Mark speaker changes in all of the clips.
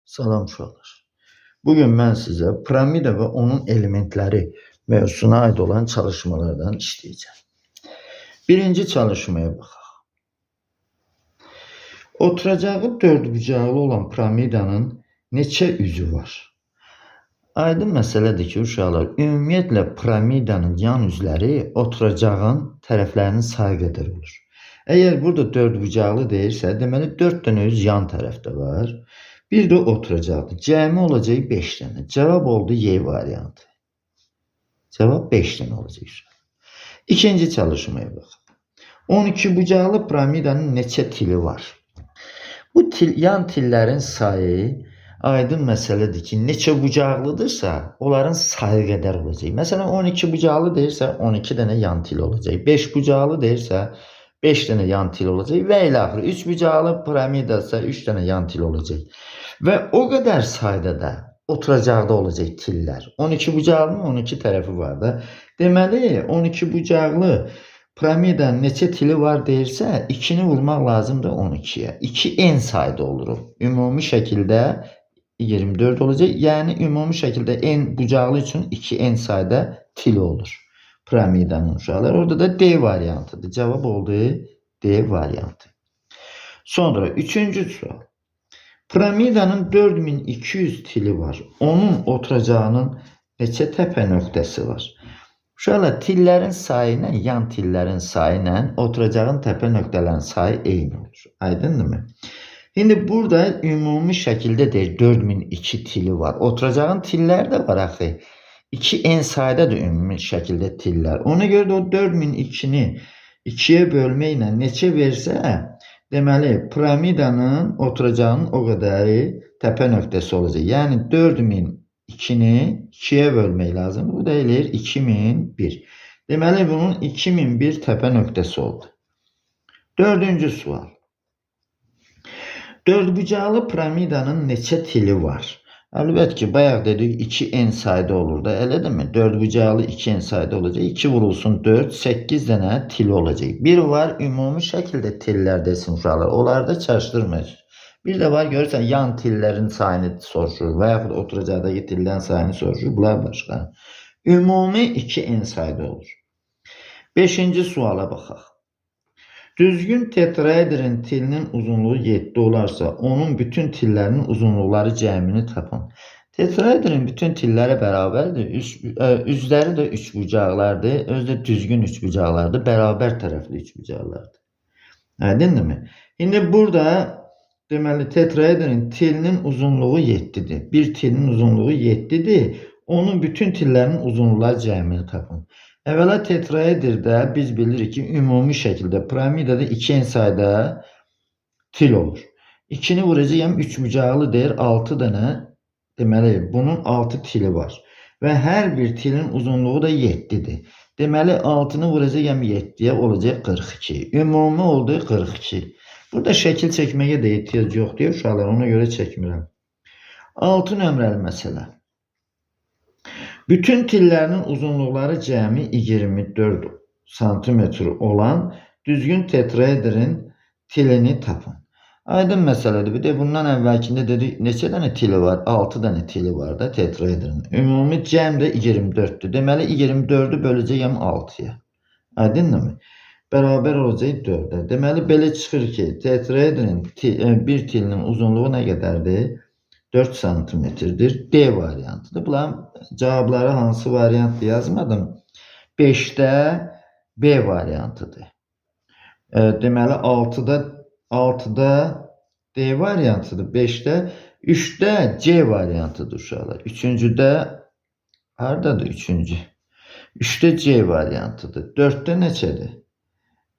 Speaker 1: Salam uşaqlar. Bugün mən sizə piramida və onun elementləri mövzusuna aid olan çalışmalardan işləyəcəm. Birinci çalışmaya baxaq. Oturacağı dördbucaqlı olan piramidanın neçə üzü var? Aydın məsələdir ki, uşaqlar, ümumiyyətlə piramidanın yan üzləri oturacağın tərəflərinin sayı qədər olur. Əgər burada dördbucaqlı deyirsə, deməli 4 dənə üz yan tərəfdə var. Bir də oturacaqdır. Cəmi olacaq 5 dənə. Cavab oldu Y variantı. Cavab 5 dənə olacaq. İkinci çalışmaya baxın. 12 bucaqlı piramidanın neçə tili var? Bu yan tillərin sayı aydın məsələdir ki, neçə bucaqlıdırsa, onların sayı qədər olacaq. Məsələn, 12 bucaqlı deyirsə, 12 dənə yan til olacaq. 5 bucaqlı deyirsə, 5 dənə yan til olacaq və ilə axırı 3 bucaqlı piramidasa 3 dənə yan til olacaq. Və o qədər sayda da oturacaqda olacaq tillər. 12 bucaqlının 12 tərəfi var da. Deməli, 12 bucaqlı piramidanın neçə tili var deyirsə, 2-ni vurmaq lazımdır 12-yə. 2 en sayda olur. Ümumi şəkildə 24 olacaq. Yəni, ümumi şəkildə en bucaqlı üçün 2 en sayda tili olur. Piramidanın uşaqlar. Orada da D variantıdır. Cavab oldu D variantı. Sonra üçüncü sual. Piramidanın 4200 tili var. Onun oturacağının neçə təpə nöqtəsi var? Uşaqlar, tillərin sayı ilə, yan tillərin sayı ilə oturacağın təpə nöqtələrin sayı eyni olur. Aydındır? Şimdi burada ümumi şəkildə deyir 4002 tili var. Oturacağın tillər də var axı. 2 en sayda da ümumi şəkildə tillər. Ona görə də o 4002-ni 2-yə bölməklə neçə versə, deməli, piramidanın oturacağının o qədəri təpə nöqtəsi olacaq. Yəni, 4002-ni 2-yə bölmək lazımdır. Bu da eləyir 2001. Deməli, bunun 2001 təpə nöqtəsi oldu. Dördüncü sual. Dördbucaqlı piramidanın neçə tili var? Əlbəttə ki, bayaq dedik 2 en sayda olur da, elədirmi? Dördbucaqlı 2 en sayda olacaq. 2 vurulsun 4, 8 dənə tili olacaq. Bir var, ümumi şəkildə tillər desin uşaqlar. Onlarda çaşdırmır. Bir də var, görürsən, yan tillərin sayını soruşur və yaxud oturacaqdakı tillərin sayını soruşur. Bunlar başqa. Ümumi 2 en sayda olur. 5-ci suala baxaq. Düzgün tetraedrin tilinin uzunluğu 7 olarsa, onun bütün tillərinin uzunluqları cəmini tapın. Tetraedrin bütün tilləri bərabərdir. Üzləri də üçbucaqlardır. Özü də düzgün üçbucaqlardır. Bərabər tərəfli üçbucaqlardır. Aydındır? İndi burada deməli tetraedrin tilinin uzunluğu 7'dir. Bir tilin uzunluğu 7'dir. Onun bütün tillərinin uzunluqları cəmini tapın. Əvvəla tetraedirdə biz bilirik ki, ümumi şəkildə piramidada 2 en sayda til olur. 2-ni vuracağım 3 bucaqlı deyir 6 dənə. Deməli, bunun 6 tili var. Və hər bir tilin uzunluğu da 7'dir. Deməli, 6-nı vuracağım 7'yə olacaq 42. Ümumi oldu 42. Burada şəkil çəkməyə də ehtiyac yoxdur uşaqlar, ona görə çəkmirəm. 6 nömrəli məsələ. Bütün tillərinin uzunluqları cəmi 24 cm olan düzgün tetraedrin tilini tapın. Aydın məsələdir. Bir də bundan əvvəlkində dedik, neçə dənə tili var? 6 dənə tili var da tetraedrin. Ümumi cəm də 24'dür. Deməli, 24'ü böləcəyəm 6'ya. Aydındır? Bərabər olacaq 4'ə. Deməli, belə çıxır ki, tetraedrin bir tilinin uzunluğu nə qədərdir? 4 santimetrdir. D variantıdır. Bunların cavabları hansı variantdır yazmadım. 5'də B variantıdır. Deməli 6'da D variantıdır. 5'də 3'də C variantıdır uşaqlar. 3-cüdə hardadır 3-cü? 3'də C variantıdır. 4'də neçədir?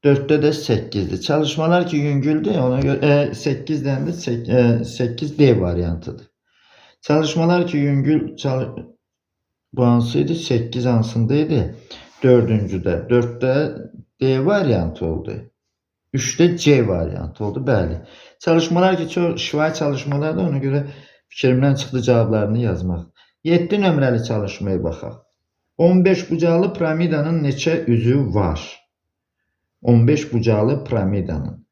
Speaker 1: 4'də də 8'dir. Çalışmalar ki yüngüldür. Ona görə 8'dən də 8D variantıdır. Çalışmalar ki yüngül bu hansıydı? 8 hansındaydı? 4-cüdə. 4'də D variantı oldu. 3'də C variantı oldu. Bəli. Çalışmalar ki çox şifahi çalışmalardır. Ona görə fikrimdən çıxdı cavablarını yazmaq. 7 nömrəli çalışmaya baxaq. 15 bucaqlı piramidanın neçə üzü var? 15 bucaqlı piramidanın.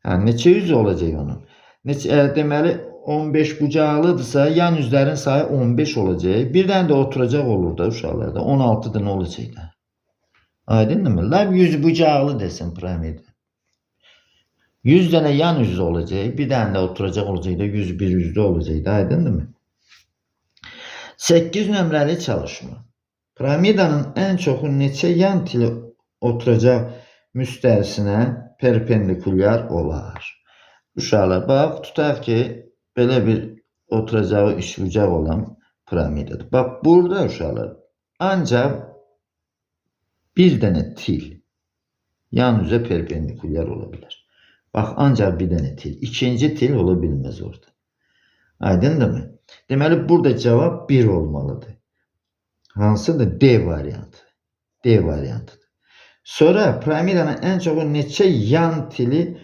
Speaker 1: Neçə üzü olacaq onun? Deməli 15 bucaqlıdırsa yan üzlərin sayı 15 olacaq. Bir dənə də oturacaq olur da uşaqlarda. 16 da nə olacaq da? Aydınmı? Lab 100 bucaqlı desin piramida. 100 dənə yan üzü olacaq. Bir dənə də oturacaq olacaq da 101 yüzdə olacaq da. Aydınmı? 8 nömrəli çalışma. Piramidanın ən çoxu neçə yan tili oturacaq müstəvisinə perpendikulyar olar? Uşaqlar, bax, tutaq ki, belə bir oturacağı üçbucaq olan piramidadır. Bax, burada uşaqlar, ancaq bir dənə til yan üzə perpendikulyar ola bilər. Bax, ancaq bir dənə til. İkinci til ola bilməz orada. Aydındırmı? Deməli, burada cavab 1 olmalıdır. Hansıdır? D variantı. D variantıdır. Sonra piramidanın ən çoxu neçə yan tili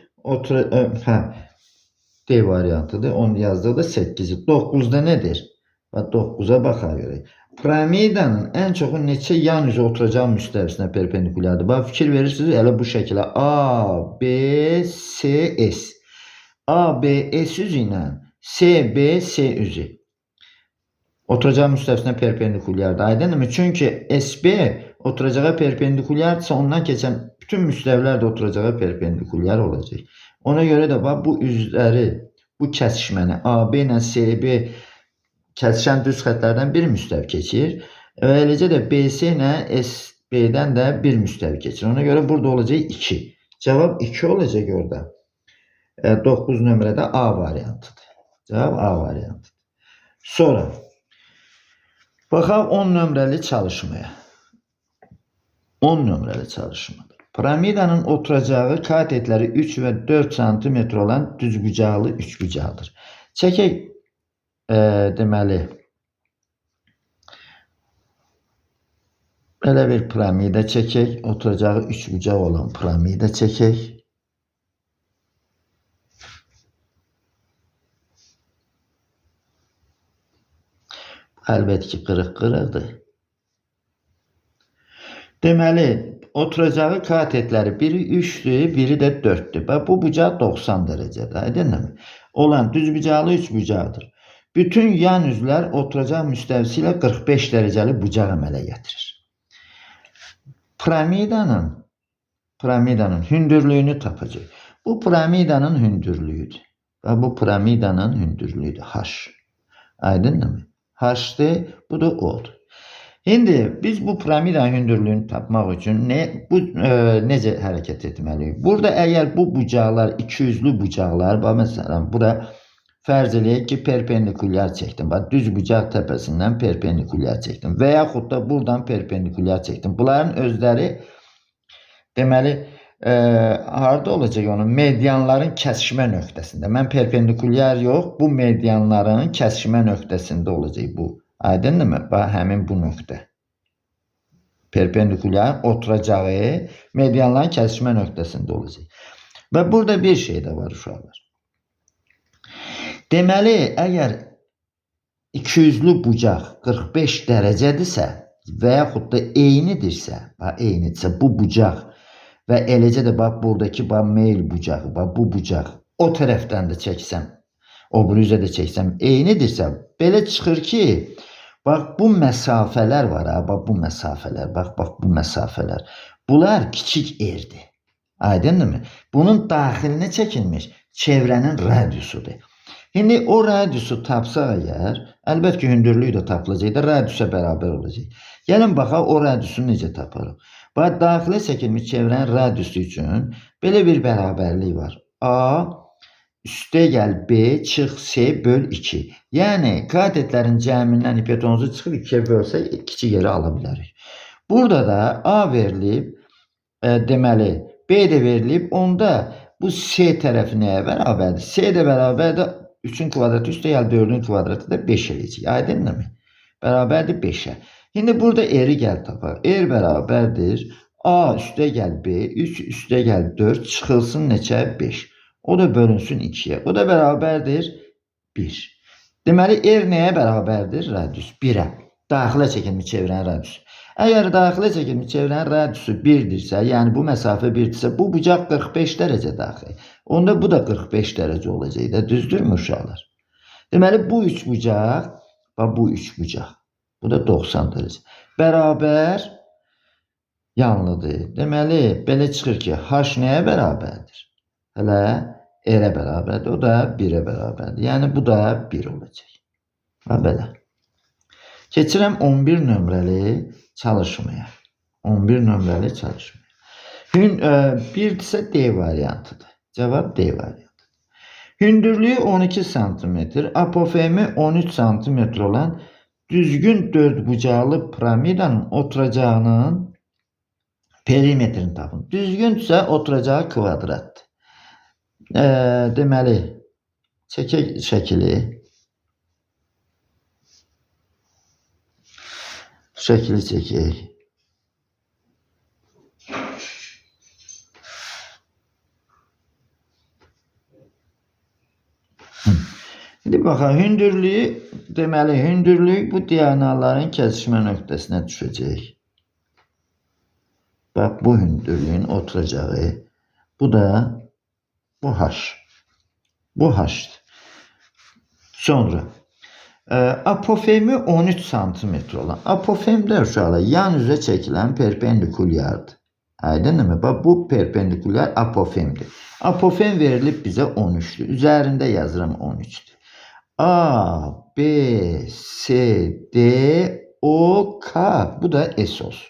Speaker 1: D variantıdır. Onu yazdığında 8'i. 9'da nedir? Bak 9'a baxa görək. Piramidanın ən çoxu neçə yan üzə oturacaq müstəvisinə perpendikulyardır. Bax, fikir verirsiniz elə bu şəkilə. A, B, S, S. A, B, S üzü ilə S, B, S üzü oturacağı müstəvisinə perpendikulyardır. Aydınmı? Çünki SB oturacağı perpendikulyardırsa ondan keçən bütün müstəvilər də oturacağı perpendikulyar olacaq. Ona görə də bax, bu üzləri, bu kəsişməni AB ilə SB kəsişən düz xətlərdən bir müstəv keçir. Və eləcə də BC ilə SB-dən də bir müstəv keçir. Ona görə burada olacaq 2. Cavab 2 olacaq orada. 9 nömrədə A variantıdır. Cavab A variantıdır. Sonra baxaq 10 nömrəli çalışmaya. 10 nömrəli çalışmadır. Piramidanın oturacağı katetləri 3 və 4 cm olan düzbucaqlı üçbucaqdır. Çəkək, deməli, belə bir piramida çəkək. Oturacağı üçbucaq olan piramida çəkək. Əlbəttə ki, qırıq-qırıqdır. Deməli, oturacağı katetləri biri 3'dür, biri də 4'dür. Bax, bu bucaq 90 dərəcədir. Aydınmı? Olan düzbucaqlı üçbucaqdır. Bütün yan üzlər oturacaq müstəvisi ilə 45 dərəcəli bucaq əmələ gətirir. Piramidanın hündürlüyünü tapacaq. Bu piramidanın hündürlüyüdür. Və bu piramidanın hündürlüyüdür. H. Aydınmı? H'dir, bu da O'dur. İndi biz bu piramidanın hündürlüyünü tapmaq üçün necə hərəkət etməliyik? Burada əgər bu bucaqlar, ikiyüzlü bucaqlar, məsələn, bura fərz eləyək ki, perpendikulyar çəkdim. Bax, düz bucaq təpəsindən perpendikulyar çəkdim. Və yaxud da buradan perpendikulyar çəkdim. Bunların özləri, deməli, harada olacaq onun? Medianların kəsişmə nöqtəsində. Mən perpendikulyar yox, bu medianların kəsişmə nöqtəsində olacaq bu. Aydınmı? Bax, həmin bu nöqtə. Perpendikulyar oturacağı medianların kəsişmə nöqtəsində olacaq. Və burada bir şey də var uşaqlar. Deməli, əgər ikiyüzlü bucaq 45 dərəcədirsə və yaxud da eynidirsə, bu bucaq və eləcə də bax, buradakı meyl bucağı, bu bucaq o tərəfdən də çəksəm, o bürüzə də çəksəm eynidirsə, belə çıxır ki, bax, bu məsafələr var, bax, bu məsafələr, bax, bu məsafələr, bunlar kiçik erdir. Aydınmı? Bunun daxilinə çəkilmiş çevrənin radiusudur. İndi o radiusu tapsaq əgər, əlbəttə ki, hündürlüyü də tapılacaq da, radiusa bərabər olacaq. Gəlin baxaq, o radiusunu necə taparıq? Bax, daxilə çəkilmiş çevrənin radiusu üçün belə bir bərabərlik var. A üstə gəl B çıx C böl 2. Yəni, katetlərin cəmindən hipotenuzu çıxıb 2'yə bölsək, kiçik yeri ala bilərik. Burada da A verilib, deməli, B də verilib, onda bu C tərəfi nəyə bərabərdir? C də bərabərdir 3'ün kvadratı üstə gəl 4'ün kvadratı da 5 eləyəcək. Aydınmı? Bərabərdir 5'ə. Şimdi burada R'i gəl tapaq. R bərabərdir A üstə gəl B, 3 üstə gəl 4 çıxılsın neçə? 5. O da bölünsün 2'yə. O da bərabərdir 1. Deməli, R nəyə bərabərdir? Radius 1'ə. Daxilə çəkilmiş çevrənin radiusu. Əgər daxilə çəkilmiş çevrənin radiusu 1'dirsə, yəni bu məsafə 1'dirsə, bu bucaq 45 dərəcə daxil. Onda bu da 45 dərəcə olacaq da, düzdürmü uşaqlar? Deməli bu üçbucaq, bax bu üçbucaq. Bu da 90 dərəcə. Bərabər yanlıdır. Deməli belə çıxır ki, h nəyə bərabərdir? Hələ r-ə bərabərdir. O da 1-ə bərabərdir. Yəni bu da 1 olacaq. Və belə. Keçirəm 11 nömrəli çalışmaya. 11 nömrəli çalışmaya. Birdirsə D variantıdır. Cavab D variantıdır. Hündürlüğü 12 cm, apofemi 13 cm olan düzgün dördbucaqlı piramidanın oturacağının perimetrini tapın. Düzgünsə oturacağı kvadratdır. Deməli, çəkək şəkili. Şəkili çəkək. Şimdi baxaq, hündürlüyü, deməli, hündürlük bu diagonalların kəsişmə nöqtəsinə düşəcək. Bax, bu hündürlüyün oturacağı, bu da bu h. Bu h'dır. Sonra, apofemi 13 cm olan, apofemdə uşaqlar yan üzə çəkilən perpendikulyardır. Aydınmı? Bax, bu perpendikulyar apofemdir. Apofem verilib bizə 13'dür. Üzərində yazıram 13'dür. A, B, C, D, O, K. Bu da S olsun.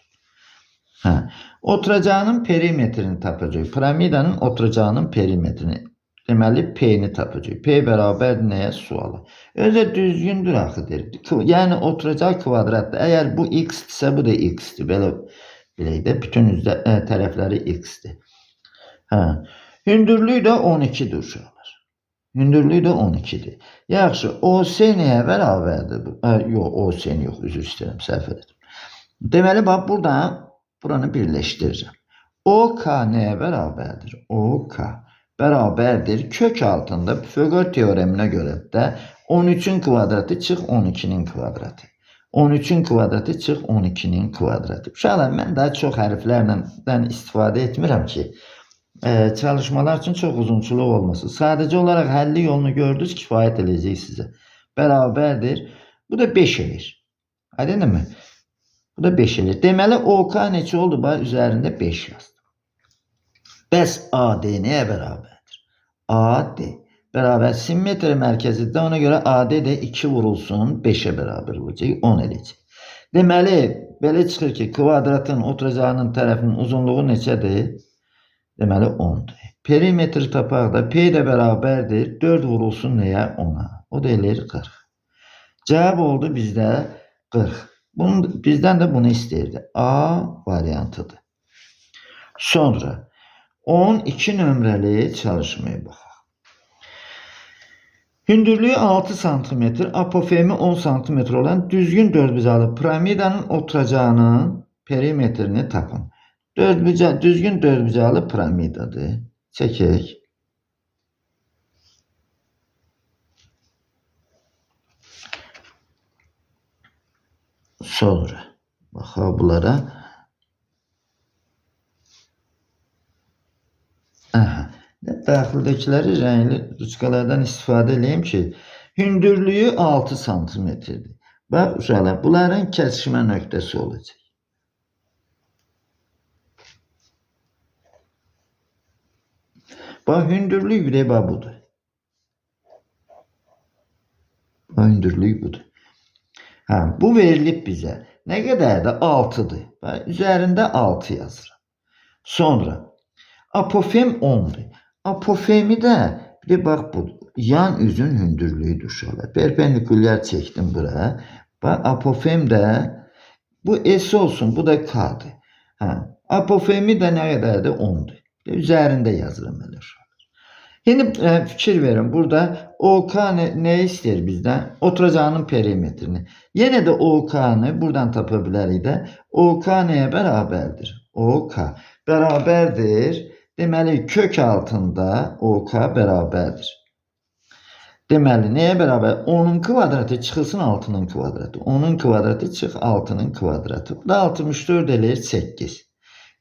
Speaker 1: Oturacağının perimetrini tapacaq. Piramidanın oturacağının perimetrini. Deməli, P-ni tapacaq. P bərabər nəyə? Suala. Özə düzgündür axı deyir. Yəni, oturacağı kvadratdır. Əgər bu x-dirsə, bu da x-dir. Belə bilək də, bütün tərəfləri x-dir. Hündürlüyü də 12'dir uşaqlar. Hündürlüyü də 12'dir. Yaxşı, OS nəyə bərabərdir? Yox, OS yox, üzr istəyirəm, səhv edim. Deməli, bax, buranı birləşdirəcəm. OK nəyə bərabərdir? OK bərabərdir. Kök altında Pifagor teoreminə görə də 13'ün kvadratı çıx 12'nin kvadratı. 13'ün kvadratı çıx 12'nin kvadratı. Uşaqlar, mən daha çox hərflərdən istifadə etmirəm ki, çalışmalar üçün çox uzunçuluq olmasın. Sadəcə olaraq həlli yolunu gördünüz, kifayət edəcək sizə. Bərabərdir. Bu da 5 edir. Aydınmı? Bu da 5 edir. Deməli, OK neçə oldu? Bax, üzərində 5 yazdım. Bəs AD nəyə bərabərdir? AD bərabər simmetri mərkəzidir. Ona görə AD də 2 vurulsun, 5'ə bərabər olacaq, 10 edəcək. Deməli, belə çıxır ki, kvadratın oturacağının tərəfinin uzunluğu neçədir? Deməli 10'dur. Perimetri tapaq da P də bərabərdir. 4 vurulsun nəyə? 10'a. O da eləyir 40. Cavab oldu bizdə 40. Bizdən də bunu istəyirdi. A variantıdır. Sonra 12 nömrəli çalışmaya baxaq. Hündürlüyü 6 cm, apofemi 10 cm olan düzgün dördbucaqlı piramidanın oturacağının perimetrini tapın. Düzgün dördbucaqlı piramidadır. Çəkək. Sonra baxaq bunlara. Daxildəkiləri rəngli ruçkalardan istifadə edeyim ki, hündürlüyü 6 cm-dir. Bax, uşaqlar, bunların kəsişmə nöqtəsi olacaq. Bax, hündürlük bir də budur. Bax, hündürlük budur. Bu verilib bizə. Nə qədər də 6'dır. Bax, üzərində 6 yazıram. Sonra, apofem 10'dur. Apofemi də, bir də bax, bu yan üzün hündürlüyüdür uşaqlar. Perpendikulyar çəkdim bura. Bax, apofem də, bu S olsun, bu da K'dır. Apofemi də nə qədərdir? 10'dur. Üzərində yazıram elə uşaqlar. Yeni fikir verin. Burada OK ne ister bizden? Oturacağının perimetrini. Yine de OK'nı buradan tapabiliriz de. OK neye beraberdir? OK beraberdir. Deməli kök altında OK beraberdir. Deməli neye beraber? 10'un kvadratı çıxılsın 6'nın kvadratı. 10'un kvadratı çıx 6'nın kvadratı. Bu da 64 eləyir 8.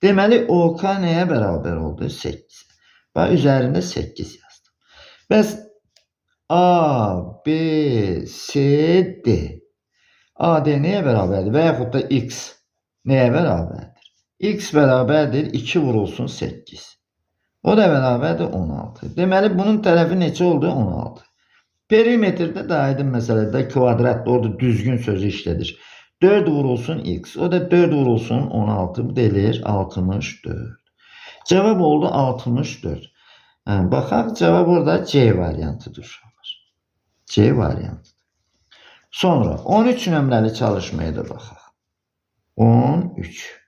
Speaker 1: Deməli OK neye beraber oldu? 8. Bax, üzərində 8 yazdım. Bəs A, B, C, D. AD neye beraberdir? Və yaxud da X neye beraberdir? X beraberdir 2 vurulsun 8. O da beraberdir 16. Deməli bunun tərəfi neçə oldu? 16. Perimetrdə də aydın məsələdə kvadratda orada düzgün sözü işlədir. 4 vurulsun X. O da 4 vurulsun 16. Bu delir 64. Cevap oldu 64. Baxaq cevap orada C variantıdır uşaqlar. C variantı. Sonra 13 nömrəli çalışmaya da baxaq. 13.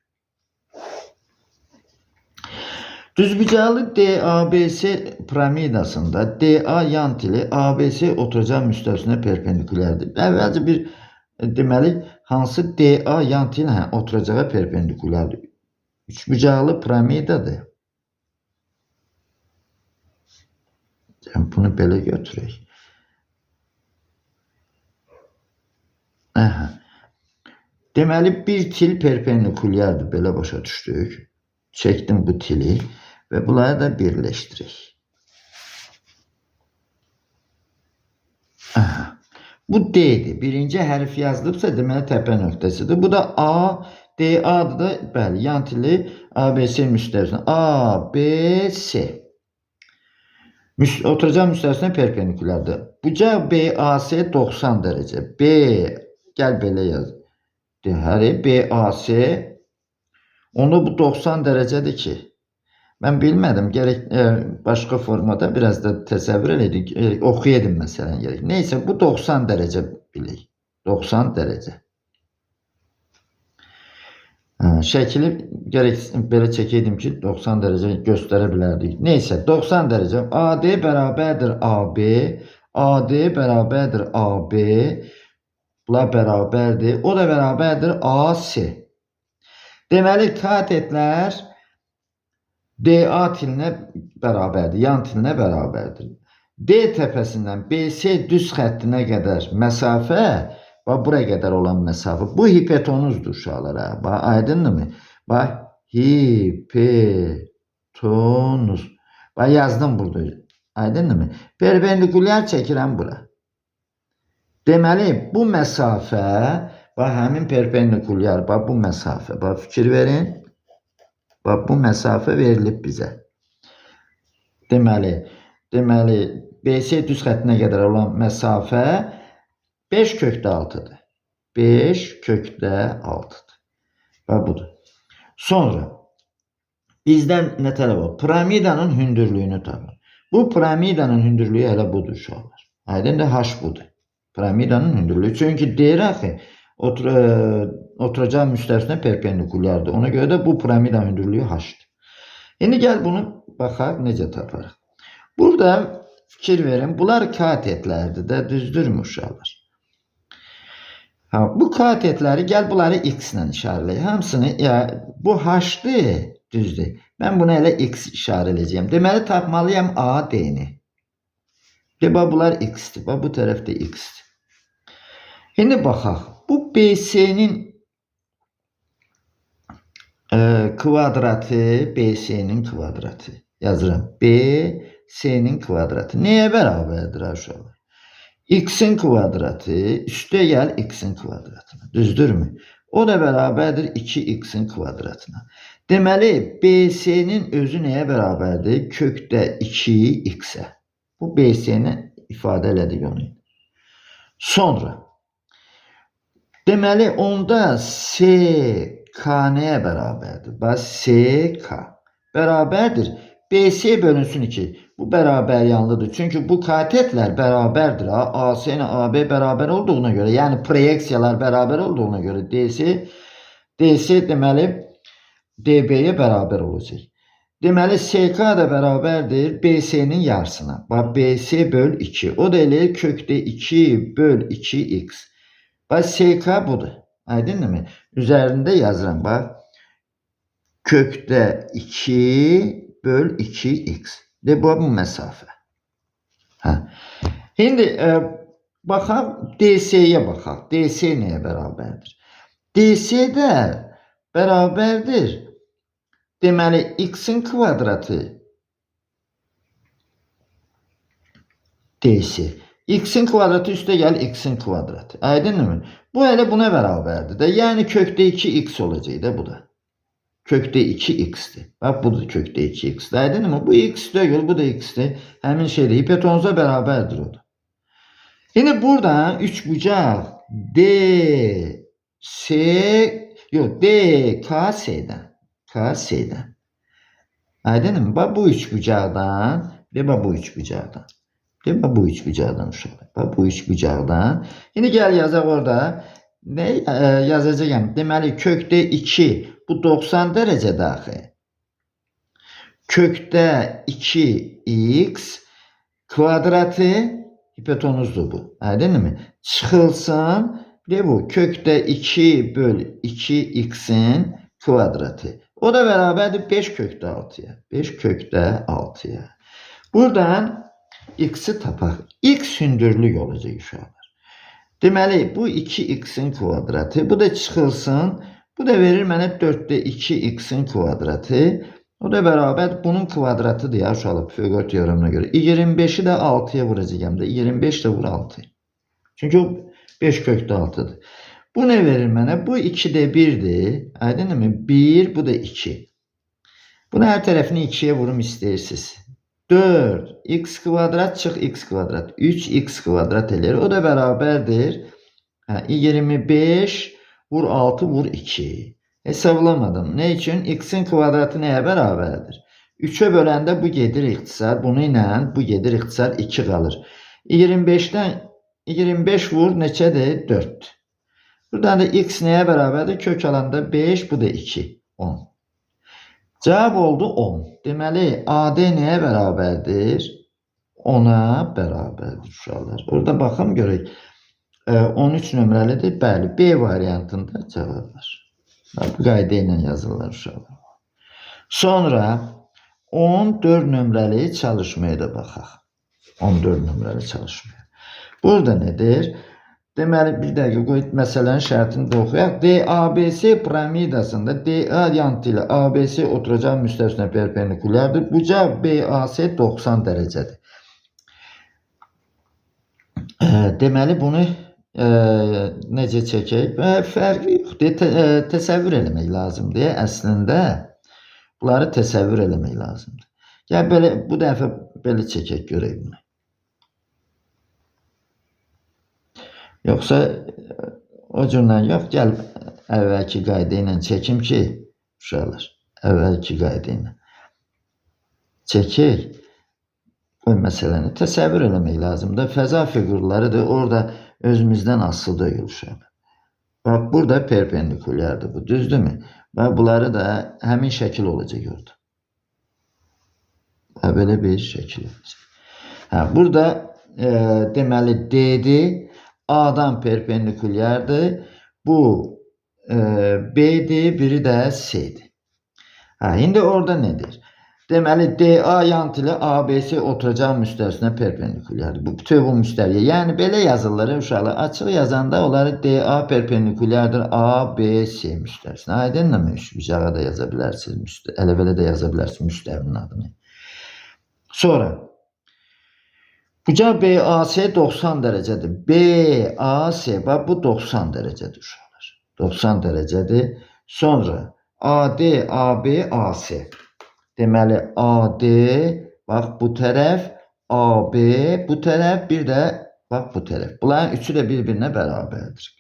Speaker 1: Düzbucaqlı DABS piramidasında DA yan tili ABC oturacaq müstəvisinə perpendikulərdir. Əvvəlcə bir deməli hansı DA yan tili oturacağa perpendikulərdir. Üçbucaqlı piramidadır. Bunu belə götürək. Deməli bir til perpendikulyardır. Belə başa düşdük. Çəkdim bu tili və bunları da birləşdirək. Bu D'dir. Birinci hərf yazılıbsa deməli təpə nöqtəsidir. Bu da A, DA'dır da bəli yan tili ABC müstəvisinə. A, B, C. Oturacaq müstəvisinə perpendikulardır. Buca BAC 90 dərəcə. B, gəl belə yaz. Həri BAC onda bu 90 dərəcədir ki. Mən bilmədim. Gərək başqa formada biraz da təsəvvür edək. Oxuyaydım məsələn gərək. Neysə bu 90 dərəcə bilək. 90 dərəcə. Şəkili gərək belə çəkəydim ki 90 dərəcə göstərə bilərdik. Neysə 90 dərəcə. AD bərabərdir AB. AD bərabərdir AB. Bunlar bərabərdir. O da bərabərdir AC. Deməli katetlər DA tilinə bərabərdir. Yan tilinə bərabərdir. D təpəsindən BC düz xəttinə qədər məsafə, bax buraya qədər olan məsafə. Bu hipotenuzdur uşaqlara. Bax aydınmı? Bax hipotenuz. Bax yazdım burada. Aydınmı? Perpendikulyar çəkirəm bura. Deməli bu məsafə, bax həmin perpendikulyar, bax bu məsafə. Bax fikir verin. Bax bu məsafə verilib bizə. Deməli BC düz xəttinə qədər olan məsafə 5 kökdə 6'dır. 5 kökdə 6'dır. Bax budur. Sonra bizdən nə tələb var? Piramidanın hündürlüyünü tapın. Bu piramidanın hündürlüyü elə budur uşaqlar. Aydın da H budur. Piramidanın hündürlüyü. Çünki deyir axı oturacaq müstəvisinə perpendikulyardır. Ona görə də bu piramidanın hündürlüyü H-dır. İndi gəl bunu baxaq necə taparıq. Burada fikir verin. Bunlar katetlərdir də, düzdürmü uşaqlar? Bu katetləri gəl bunları X ilə işarələyək. Hamısını bu H-dır, düzdür. Mən buna elə X işarələyəcəyəm. Deməli tapmalıyam A, D-ni. Bax bunlar X-dir. Bax bu tərəfdə X-dir. İndi baxaq. Bu BC-nin kvadratı, BC-nin kvadratı. Yazıram. BC-nin kvadratı. Nəyə bərabərdir uşaqlar? X-in kvadratı üstə gəl X-in kvadratına. Düzdürmü? O da bərabərdir 2X-in kvadratına. Deməli BC-nin özü nəyə bərabərdir? Kökdə 2X-ə. Bu BC-ni ifadə elədik onu. Sonra deməli onda CK nəyə bərabərdir? Bax CK bərabərdir. BC bölünsün 2. Bu bərabər yanlıdır. Çünki bu katetlər bərabərdir. AC ilə AB bərabər olduğuna görə, yəni proyeksiyalar bərabər olduğuna görə DC deməli DB-yə bərabər olacaq. Deməli CK da bərabərdir BC-nin yarısına. Bax BC böl 2. O da elə kökdə 2 böl 2X. Bax CK budur. Aydınmı? Üzərində yazıram. Bax kökdə 2 böl 2X. De bu məsafə. Şimdi baxaq DC-yə baxaq. DC nəyə bərabərdir? DC də bərabərdir. Deməli X-in kvadratı DC. X'in kvadratı üstə gəl x'in kvadratı. Aydınmı? Bu elə buna bərabərdir də. Yəni kökdə 2x olacaq da bu da. Kökdə 2x'dir. Bax bu da kökdə 2x'dir. Aydınmı? Bu x deyil, bu da x'dir. Həmin şeydir. Hipotenuza bərabərdir o da. Yine buradan üçbucaq KS'den. Aydınmı? Bak bu üçbucaqdan ve bak bu üçbucaqdan. Ve bak bu üçbucaqdan uşaqlar. Bak bu üçbucaqdan. Yine gel yazaq orada. Ne yazacağım? Deməli kökdə 2 bu 90 dərəcədə axı. Kökdə 2x kvadratı hipotenuzdur bu. Aydınmı? Çıxılsın. Bir bu kökdə 2 böl 2x'in kvadratı. O da bərabərdir 5 kökdə 6'ya. 5 kökdə 6'ya. Buradan x'i tapaq. X hündürlük olacaq uşaqlar. Deməli bu 2x'in kvadratı. Bu da çıxılsın. Bu da verir mənə 4'də 2x'in kvadratı. O da bərabər bunun kvadratıdır ya uşaqlar Pifagor teoremine göre. 25'i de 6'ya vuracağım da. 25 de vur 6. Çünkü o 5 kökdə 6'dır. Bu ne verir mənə? Bu 2'de 1'dir. Aydınmı? 1, bu da 2. Bunu her tarafını 2'ye vurum istəyirsiniz. 4 x kvadrat çıx x kvadrat. 3x kvadrat elir. O da bərabərdir. 25 vur 6 vur 2. Hesablamadım. Ne için? X'in kvadratı neye beraberdir? 3'e böləndə bu gedir ixtisar. Bunu ilə bu gedir ixtisar 2 qalır. 25'ten 25 vur neçədir? 4. Buradan da x neye beraberdir? Kök alanda 5, bu da 2. 10. Cevap oldu 10. Deməli AD neye beraberdir? 10'a beraberdir uşaqlar. Orada baxım görək. 13 nömrəlidir. Bəli, B variantında cevap var. Bu qayda ilə yazılır uşaqlar. Sonra 14 nömrəli çalışmaya da baxaq. 14 nömrəli çalışmaya. Burada nedir? Deməli bir dəqiqə qoy məsələnin şərtini də oxuyaq. DABS piramidasında DA yantı ilə ABC oturacaq müstəvisinə perpendikulyardır. Bucaq BAC 90 dərəcədir. Deməli bunu necə çəkək? Fərqi yoxdur. Təsəvvür eləmək lazımdır. Əslində bunları təsəvvür eləmək lazımdır. Gəl belə bu dəfə belə çəkək görək bunu. Yoxsa o cürdən yox. Gəl əvvəlki qayda ilə çəkim ki, uşaqlar, əvvəlki qayda ilə çəkək. Bu məsələni təsəvvür eləmək lazımdır. Fəza fiqurlarıdır. Orada özümüzdən asılı deyil uşaqlar. Bax, burada perpendikulyardır bu, düzdürmü? Və bunları da həmin şəkil olacaq orada. Və belə bir şəkil olacaq. Burada deməli D'dir. A'dan perpendikulyardır. Bu B'dir, biri də C'dir. İndi orada nedir? Deməli DA yantı ilə ABC oturacaq müstəvisinə perpendikulyardır. Bu bütün bu müstəviyə. Yəni belə yazılır uşaqlar. Açıq yazanda onları DA perpendikulyardır ABC müstəvisinə. Aydınmı? Üçbucağa da yaza bilərsiniz. Elə-belə də yaza bilərsiniz müstəvinin adını. Sonra bucaq BAC 90 dərəcədir. BAC, bax bu 90 dərəcədir uşaqlar. 90 dərəcədir. Sonra AD, AB, AC. Deməli AD, bax bu tərəf, AB, bu tərəf, bir də bax bu tərəf. Bunların üçü də bir-birinə bərabərdir.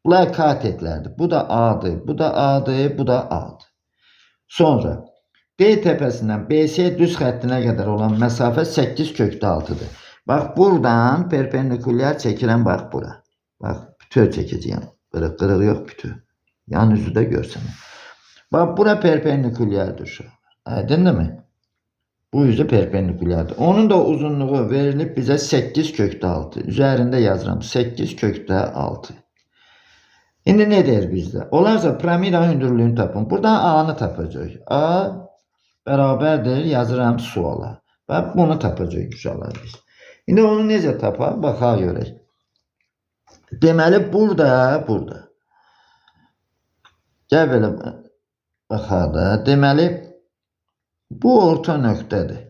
Speaker 1: Bunlar katetlərdir. Bu da A'dır, bu da A'dır, bu da A'dır. Sonra D təpəsindən BC düz xəttinə qədər olan məsafə 8 kökdə 6'dır. Bax buradan perpendikulyar çəkirəm bax bura. Bax bütöv çəkəcəyəm. Böyle qırıq yox bütöv. Yan üzü də görsənir. Bax bura perpendikulyardır uşaqlar. Aydınmı? Bu yüzü perpendikulyardır. Onun da uzunluğu verilib bizə 8 kökdə 6. Üzərində yazıram 8 kökdə 6. İndi ne deyir bizdə? Olarsa piramida hündürlüyünü tapın. Buradan A'nı tapacaq. A bərabərdir yazıram suala. Bax bunu tapacaq uşaqlar biz. İndi onu necə tapar? Baxaq görək. Deməli burada. Gəl belə baxaq da. Deməli bu orta nöqtədir.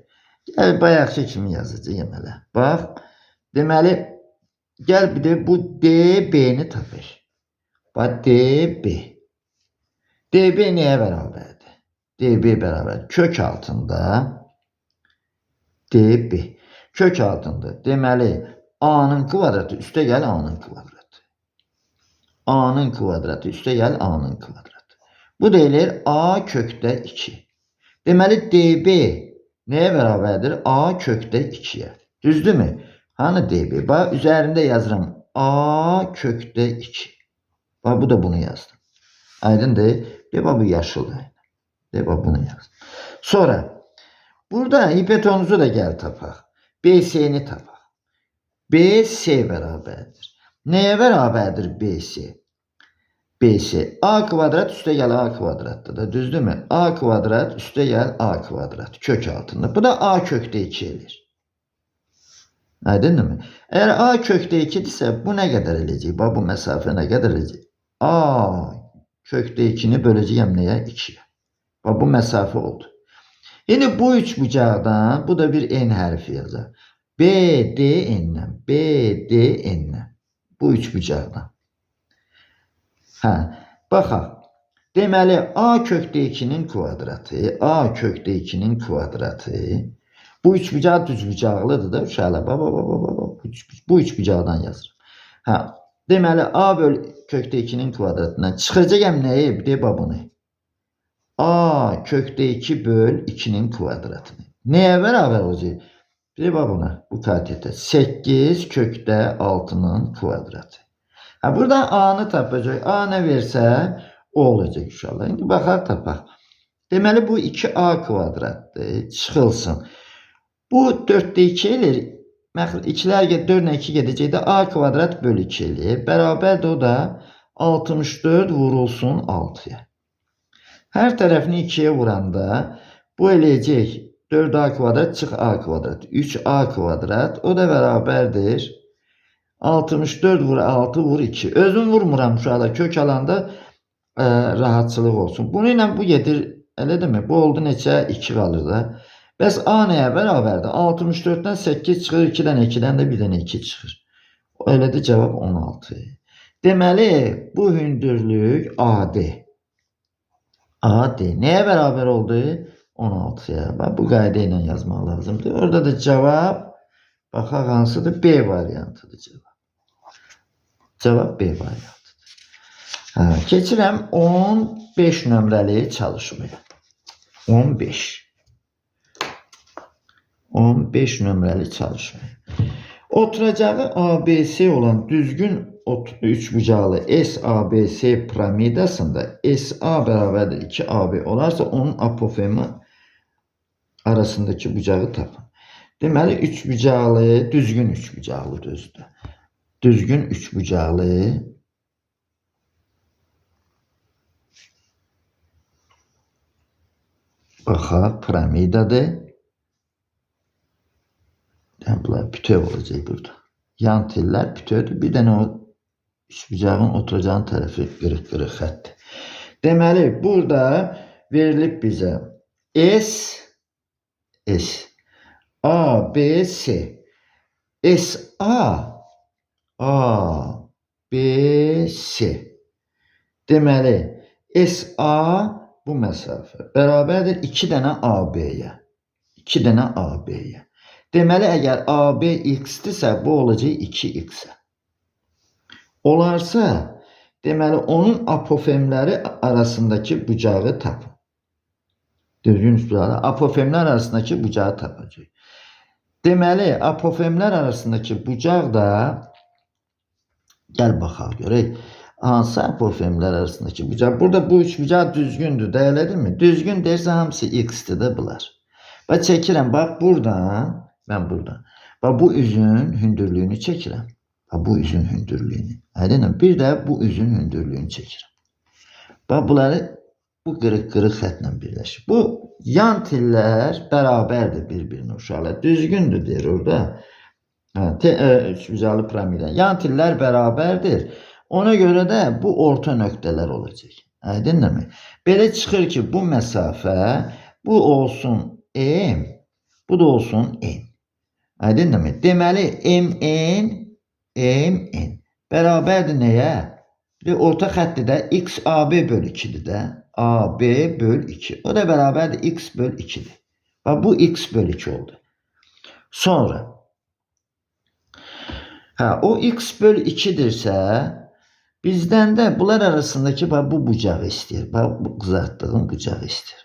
Speaker 1: Gəl bayaqki kimi yazacağım elə. Bax. Deməli Gəl bir də bu DB-ni tapır. Bax DB. DB nəyə bərabərdir? DB bərabər kök altında DB. Kök altında. Deməli A-nın kvadratı üstə gəl A-nın kvadratı. A-nın kvadratı üstə gəl A-nın kvadratı. Bu deyilir A kökdə 2. Deməli DB nəyə bərabərdir? A kökdə 2-yə. Düzdürmü? Hani DB? Bax üzərində yazıram. A kökdə 2. Bax bu da bunu yazdım. Aydındır? Bax bu yaşıldır. Bax bunu yazdım. Sonra burada hipotenuzu da gəl tapaq. BC-ni tapaq. BC bərabərdir. Nəyə bərabərdir BC? BC A kvadrat üstə gəl A kvadratdır da, düzdürmü? A kvadrat üstə gəl A kvadrat kök altında. Bu da A kökdə 2 edir. Aydındır mı? Əgər A kökdə 2-dirsə bu nə qədər eləyəcək? Bax bu məsafə nə qədər eləyəcək? A kökdə 2-ni böləcəyəm nəyə? 2-yə. Bax bu məsafə oldu. Yine bu üç bucaqdan bu da bir n hərfi yazar. BDN-dən. BDN-dən. Bu üç bucaqdan. Baxaq. Deməli A kökdə 2-nin kvadratı. A kökdə 2-nin kvadratı. Bu üç bucaq düz bucaqlıdır da uşaqlar. Bu üç bucaqdan yazır. Deməli A böl kökdə 2-nin kvadratından çıxacağım nəyi? Bir de bunu. A kökdə 2 böl 2'nin kvadratını. Neye beraber olacak? Bir bak buna. Bu katiyete. 8 kökdə 6'nın kvadratı. Burada A'nı tapacak. A ne versə o olacak inşallah. İndi baxaq tapaq. Deməli bu 2A kvadratdır. Çıxılsın. Bu 4'də 2 elir. 2'lər 4'lə 2 gedəcəkdə A kvadrat böl 2 elir. Bərabərdir o da 64 vurulsun 6'ya. Her tərəfini 2'ye vuranda bu eləyəcək 4A kvadrat çıx A kvadrat. 3A kvadrat o da bərabərdir. 64 vur 6 vur 2. Özüm vurmuram uşaqlar. Kök alanda rahatçılıq olsun. Bunu ilə bu gedir. Elə demə. Bu oldu neçə? 2 qalır da. Bəs A nəyə bərabərdir? 64'dən 8 çıxır. 2'dən 2'dən də bir dənə 2 çıxır. Elə də cavab 16. Deməli bu hündürlük AD. AD neye beraber oldu? 16'ya. Bak bu qayda ilə yazmaq lazımdır. Orada da cevap baxaq hansıdır? B variantıdır cevap. Cevap B variantıdır. Keçirəm 15 nömrəli çalışmaya. 15. 15 nömrəli çalışmaya. Oturacağı ABC olan düzgün üçbucaqlı SABS piramidasında SA bərabərdir 2AB olarsa onun apofemi arasındaki bucağı tapın. Deməli üçbucaqlı, düzgün üçbucaqlı düzdür. Düzgün üçbucaqlı baxaq piramidadır. Bunlar bütöv olacaq burada. Yan tellər bütövdür. Bir dənə o üçbucağın oturacağın tərəfi qırıq-qırıq xəttdir. Deməli burada verilib bizə S A B S B S. Deməli SA bu məsafə bərabərdir 2 dənə AB-yə. 2 dənə AB-yə. Deməli əgər AB x-dirsə bu olacaq 2x-ə. Olarsa deməli onun apofemləri arasındaki bucağı tapın. Düzgün üstülərə apofemlər arasındaki bucağı tapacaq. Deməli apofemlər arasındaki bucaq da gəl baxaq görək. Hansı apofemlər arasındaki bucaq? Burada bu üç bucaq düzgündür. Elədirmi? Düzgün dersə hamısı x-dir də bunlar. Bax çəkirəm. Bax buradan. Ben buradan. Bax bu üzün hündürlüğünü çəkirəm. Bax bu üzün hündürlüğünü. Aydın. Bir də bu üzün hündürlüğünü çəkirəm. Bax bunları bu qırıq-qırıq xətlə birləşir. Bu yan tillər bərabərdir bir-birinə uşaqlar. Düzgündür deyir orada. Üçbucaqlı piramida. Yan tillər bərabərdir. Ona görə də bu orta nöqtələr olacaq. Aydınmı? Belə çıxır ki bu məsafə bu olsun M, bu da olsun N. Aydınmı? Deməli MN mn bərabərdir nəyə? Bir orta xətti də x AB bölü 2'dir də. AB bölü 2. O da bərabərdir x bölü 2'dir. Bax bu x bölü 2 oldu. Sonra o x bölü 2'dirsə bizdən də bunlar arasındakı bax bu bucağı istəyir. Bax bu qızartdığım bucağı istəyir.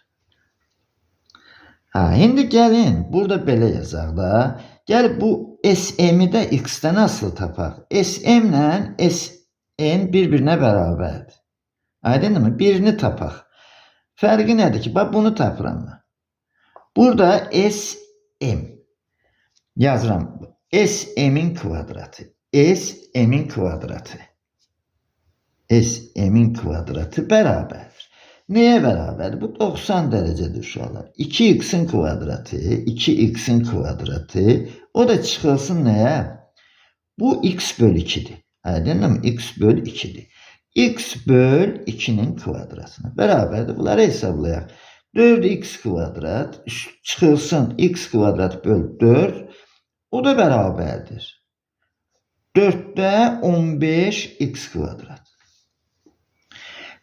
Speaker 1: İndi gəlin burada belə yazaq da. Gəl bu SM'i də x'dən asılı tapaq. SM ilə SN bir-birinə bərabərdir. Aydınmı? Birini tapaq. Fərqi nədir ki? Bax bunu tapıram mən. Burada SM yazıram. SM'in kvadratı. SM'in kvadratı. SM'in kvadratı bərabərdir. Neye beraber? Bu 90 derecedir uşaqlar. 2x'in kvadratı, 2x'in kvadratı. O da çıxılsın neye? Bu x bölü 2'dir. Aydınmı? X bölü 2'dir. X bölü 2'nin kvadratına beraberdir. Bunları hesablayaq. 4x kvadrat çıxılsın x kvadrat bölü 4. O da beraberdir. 4'də 15x kvadrat.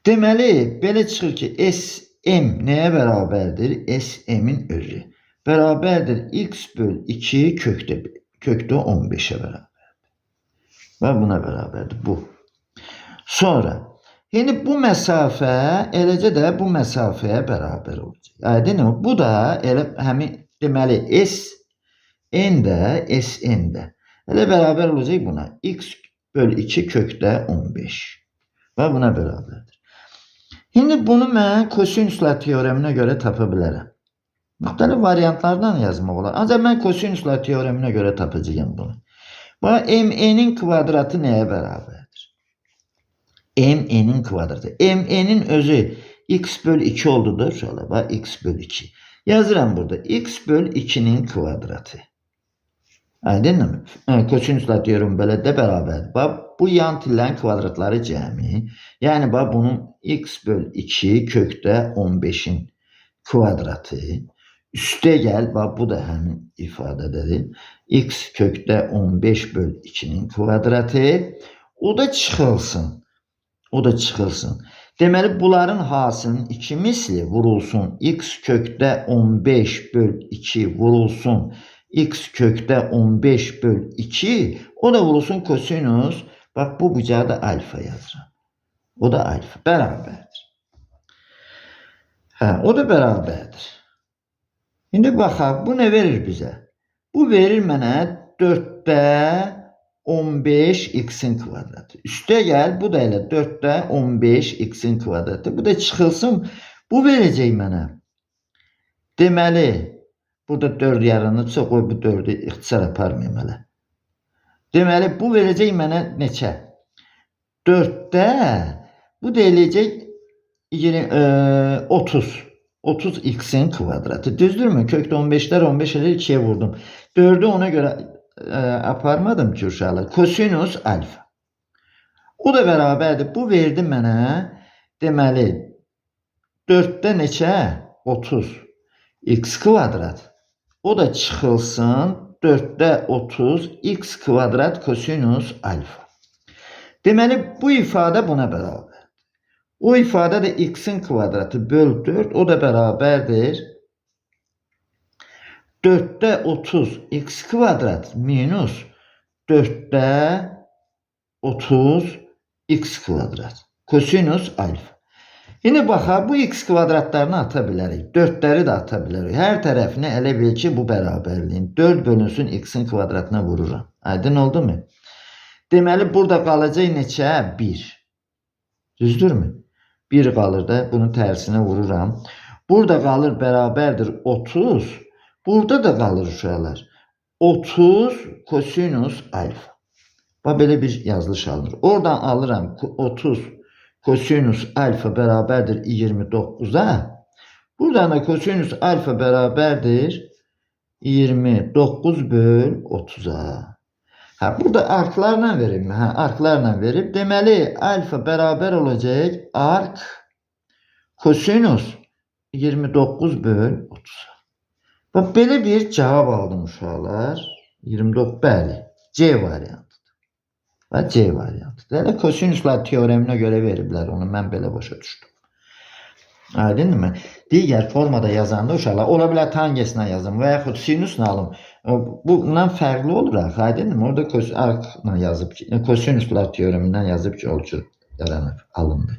Speaker 1: Deməli, belə çıxır ki, SM nəyə bərabərdir? SM'in özü. Bərabərdir x bölü 2 kökdə 15'e bərabərdir. Və buna bərabərdir bu. Sonra, yəni bu məsafə eləcə də bu məsafəyə bərabər olacaq. Aydın mı? Bu da elə həmin deməli SN də SN də elə bərabər olacaq buna. X bölü 2 kökdə 15. Və buna bərabərdir. Şimdi bunu mən kosinüslər teoreminə görə tapa bilərəm. Müxtəlif variantlardan yazmaq olar. Ancaq mən kosinüslər teoreminə görə tapacağım bunu. Bax, MN'in kvadratı nəyə bərabərdir? MN'in kvadratı. MN'in özü x bölü 2 oldudur. Şöyle bax, x bölü 2. Yazıram burada. X bölü 2'nin kvadratı. Aydınmı? Kosinüslər teoremi belə də bərabərdir. Bax, bu yan tillərin kvadratları cəmi. Yəni, bax, bunun x bölü 2 kökdə 15'in kvadratı. Üstə gəl, bax, bu da həmin ifadədir. X kökdə 15 bölü 2'nin kvadratı. O da çıxılsın. O da çıxılsın. Deməli, bunların hasının 2 misli vurulsun. X kökdə 15 bölü 2 vurulsun. X kökdə 15 bölü 2. O da vurulsun kosinüs. Bak bu bucağı da alfa yazıram. O da alfa. Bərabərdir. O da bərabərdir. Şimdi baxaq. Bu ne verir bizə? Bu verir mənə 4'də 15 x'in kvadratı. Üstə gəl. Bu da elə 4'də 15 x'in kvadratı. Bu da çıxılsın. Bu verəcək mənə. Deməli, burada 4 yaranırsa qoy bu 4'ü ixtisar aparmayım hələ. Deməli, bu verəcək mənə neçə? 4'də bu deyiləcək 30. 30 x'in kvadratı. Düzdürmü? Kökdə 15'lər 15 elə 2'ye vurdum. 4'ü ona görə aparmadım ki uşaqlar. Kosinüs alfa. O da bərabərdir. Bu verdi mənə. Deməli, 4'də neçə? 30 x kvadrat. O da çıxılsın 4'də 30 x kvadrat kosinüs alfa. Deməli bu ifadə buna bərabər. O ifadə də x'in kvadratı bölü 4. O da bərabərdir 4'də 30 x kvadrat minus 4'də 30 x kvadrat kosinüs alfa. Yine baxaq, bu x kvadratlarını ata bilərik. 4'ləri də ata bilərik. Hər tərəfini elə bil ki, bu bərabərliyin 4 bölünsün x'in kvadratına vururam. Aydın oldu mu? Deməli, burada qalacaq neçə? 1. Düzdürmü? 1 qalır da, bunun tərsinə vururam. Burada qalır bərabərdir 30. Burada da qalır uşaqlar. 30 kosinüs alfa. Bax, belə bir yazılış alınır. Oradan alıram 30 kosinüs alfa bərabərdir 29'a. Buradan da kosinüs alfa bərabərdir 29 böl 30'a. Burada arklarla verim. Arklarla verib. Deməli alfa bərabər olacaq ark kosinüs 29 böl 30'a. Bax, belə bir cavab aldım uşaqlar. 29, bəli. C variantı. və C variantıdır. Elə kosinuslar teoreminə görə veriblər onu, mən belə başa düşdüm. Aydınmı? Digər formada yazanda uşaqlar, ola bilər tangeslə yazım və yaxud sinusla alım. Bundan fərqli olaraq, aydınmı? Orada arcla yazıb ki, kosinuslar teoremindən yazıb ki, olcu yaranıb, alındı.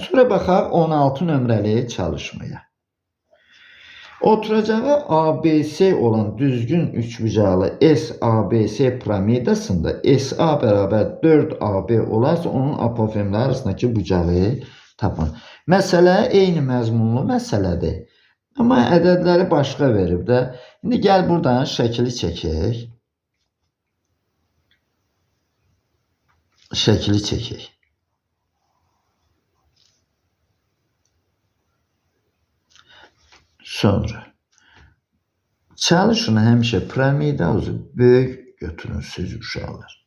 Speaker 1: Sonra baxaq 16 nömrəli çalışmaya. Oturacağı ABC olan düzgün üçbucaqlı SABS piramidasında SA bərabər 4AB olarsa onun apofemləri arasındakı bucağı tapın. Məsələ eyni məzmunlu məsələdir. Amma ədədləri başqa verib də. İndi gəl buradan şəkili çəkək. Şəkili çəkək. Sonra çalışın həmişə piramidauzu böyük götürün siz uşaqlar.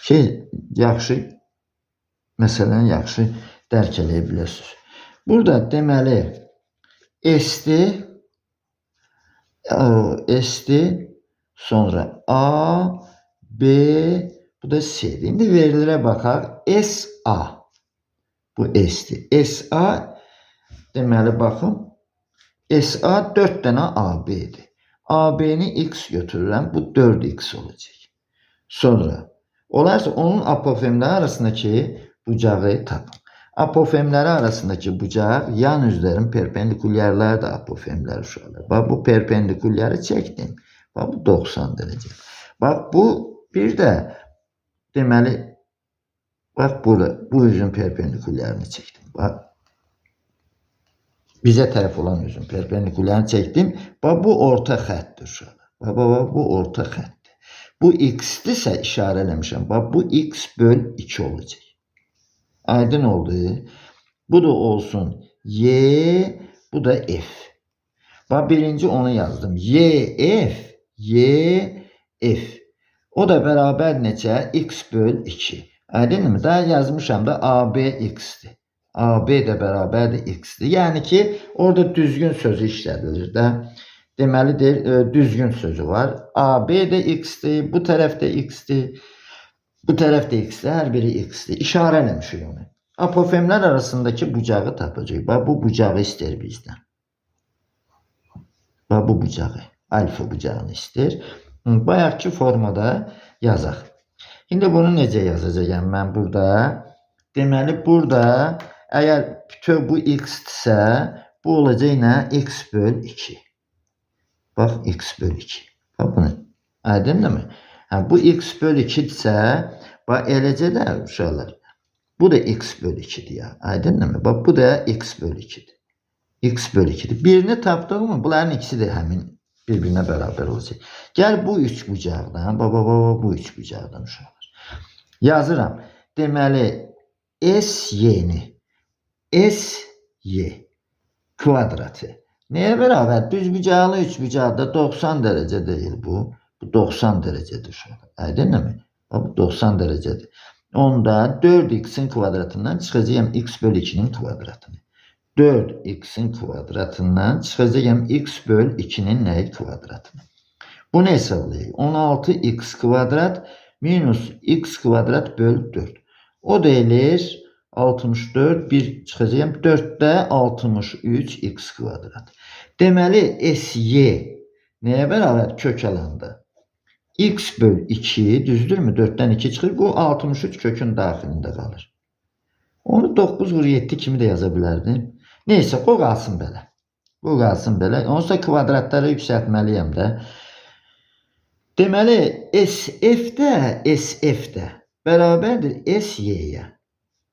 Speaker 1: Ki, yaxşı, məsələni yaxşı dərk eləyə bilirsiniz. Burada deməli S-dir, sonra A, B, bu da C'dir. İndi verilirə baxaq. SA, bu S-dir. SA, deməli baxın, SA 4 dənə AB-dir. AB-ni X götürürəm, bu 4X olacaq. Sonra, olarsa onun apofemləri arasındakı bucağı tapın. Apofemləri arasındakı bucaq yan üzlərin perpendikulyarları da apofemləri uşaqlar. Bax, bu perpendikulyarı çəkdim. Bax, bu 90 dərəcə. Bax, bu bir də deməli, bax, bu üzün perpendikulyarını çəkdim. Bax, bizə tərəf olan üzün perpendikulyarını çəkdim. Bax, bu orta xəttdir uşaqlar. Bax, bu orta xəttdir. Bu X-dirsə işarə eləmişəm. Bax, bu X böl 2 olacaq. Aydın oldu. Bu da olsun Y, bu da F. Bax, birinci onu yazdım. Y, F. O da bərabər neçə? X böl 2. Aydın mı? Daha yazmışam da AB X'dir. AB də bərabərdir X'dir. Yəni ki, orada düzgün sözü işlədilir də. Deməlidir, düzgün sözü var. AB də X'dir, bu tərəf də X'dir. Bu tərəf də X'dir, hər biri X'dir. İşarə eləmişik onu. Apofemlər arasındakı bucağı tapacaq. Bax, bu bucağı istər bizdən. Bax, bu bucağı, alfa bucağını istər. Bayaqki formada yazaq. İndi bunu necə yazacağım mən burada? Deməli, burada əgər bütöv bu X-dirsə, bu olacaq nə? X böl 2. Bax, X böl 2. Bax, bunu aydın mı? Bu X böl 2-dirsə, bax, eləcə də uşaqlar. Bu da X böl 2-dir ya. Aydın mı? Bax, bu da X böl 2-dir. X böl 2-dir. Birini tapdıq mı? Bunların ikisi də həmin bir-birinə bərabər olacaq. Gəl bu üç bucaqdan, bu üç bucaqdan uşaqlar. Yazıram. Deməli, SY-ni, SY kvadratı. Nəyə bərabər? Düz bucaqlı üç bucaqda 90 dərəcə deyil bu. Bu 90 dərəcədir uşaqlar. Aydın mı? Bu 90 dərəcədir. Onda 4x'in kvadratından çıxacağım x böl 2'nin kvadratını. 4x'in kvadratından çıxacağım x böl 2'nin nəyi kvadratını. Bunu hesablayayım. 16x kvadrat minus x kvadrat böl 4. O da elir 64, bir çıxacağım 4'də 63x kvadrat. Deməli SY nəyə bərabər? Kök alanda. X böl 2 düzdürmü? 4'ten 2 çıxır. Bu 63 kökün daxilində qalır. Onu 9 vur 7 kimi də yaza bilərdim. Neyse, o qalsın belə. Bu qalsın belə. Onsa kvadratları yüksəltməliyəm də. Deməli, SF-də bərabərdir SY-yə.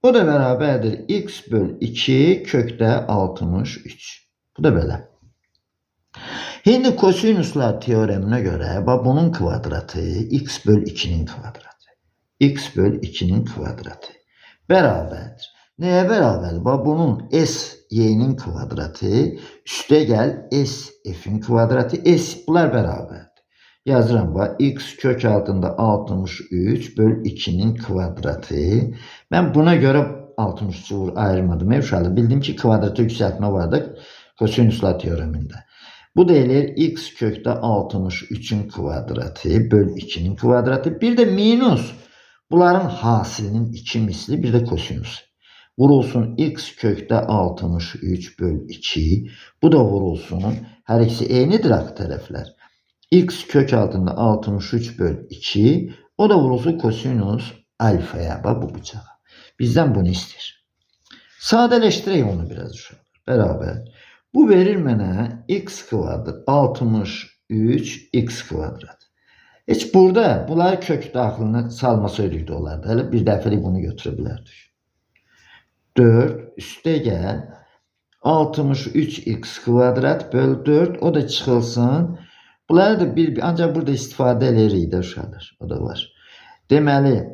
Speaker 1: O da bərabərdir x böl 2 kökdə 63. Bu da belə. Şimdi kosinuslar teoreminə görə bunun kvadratı x böl 2'nin kvadratı. X böl 2'nin kvadratı bərabərdir. Nəyə bərabərdir? Bunun SY'nin kvadratı üstə gəl SF'in kvadratı. Bunlar bərabərdir. Yazıram. X kök altında 63 böl 2'nin kvadratı. Ben buna görə 63'ü ayırmadım. Bildim ki kvadratı yükseltme vardı kosinuslar teoremində. Bu da elir x kökdə 63'ün kvadratı böl 2'nin kvadratı. Bir de minus Bunların hasilinin 2 misli, bir de kosinüsü. Vurulsun x kökdə 63 böl 2. Bu da vurulsun. Hər ikisi eynidir axı tərəflər. X kök altında 63 böl 2. O da vurulsun kosinüs alfaya. Bak bu bıçağa. Bizden bunu ister. Sadeleştireyim onu biraz uşaqlar. Beraber. Bu verir mənə x kvadrat 63 x kvadrat. Heç burada bunları kök daxilinə salmasaydık da olardı. Hələ bir dəfəlik bunu götürə bilərdik. 4 üstə gəl 63x kvadrat böl 4, o da çıxılsın. Bunları da ancaq burada istifadə eləyirik də uşaqlar. O da var. Deməli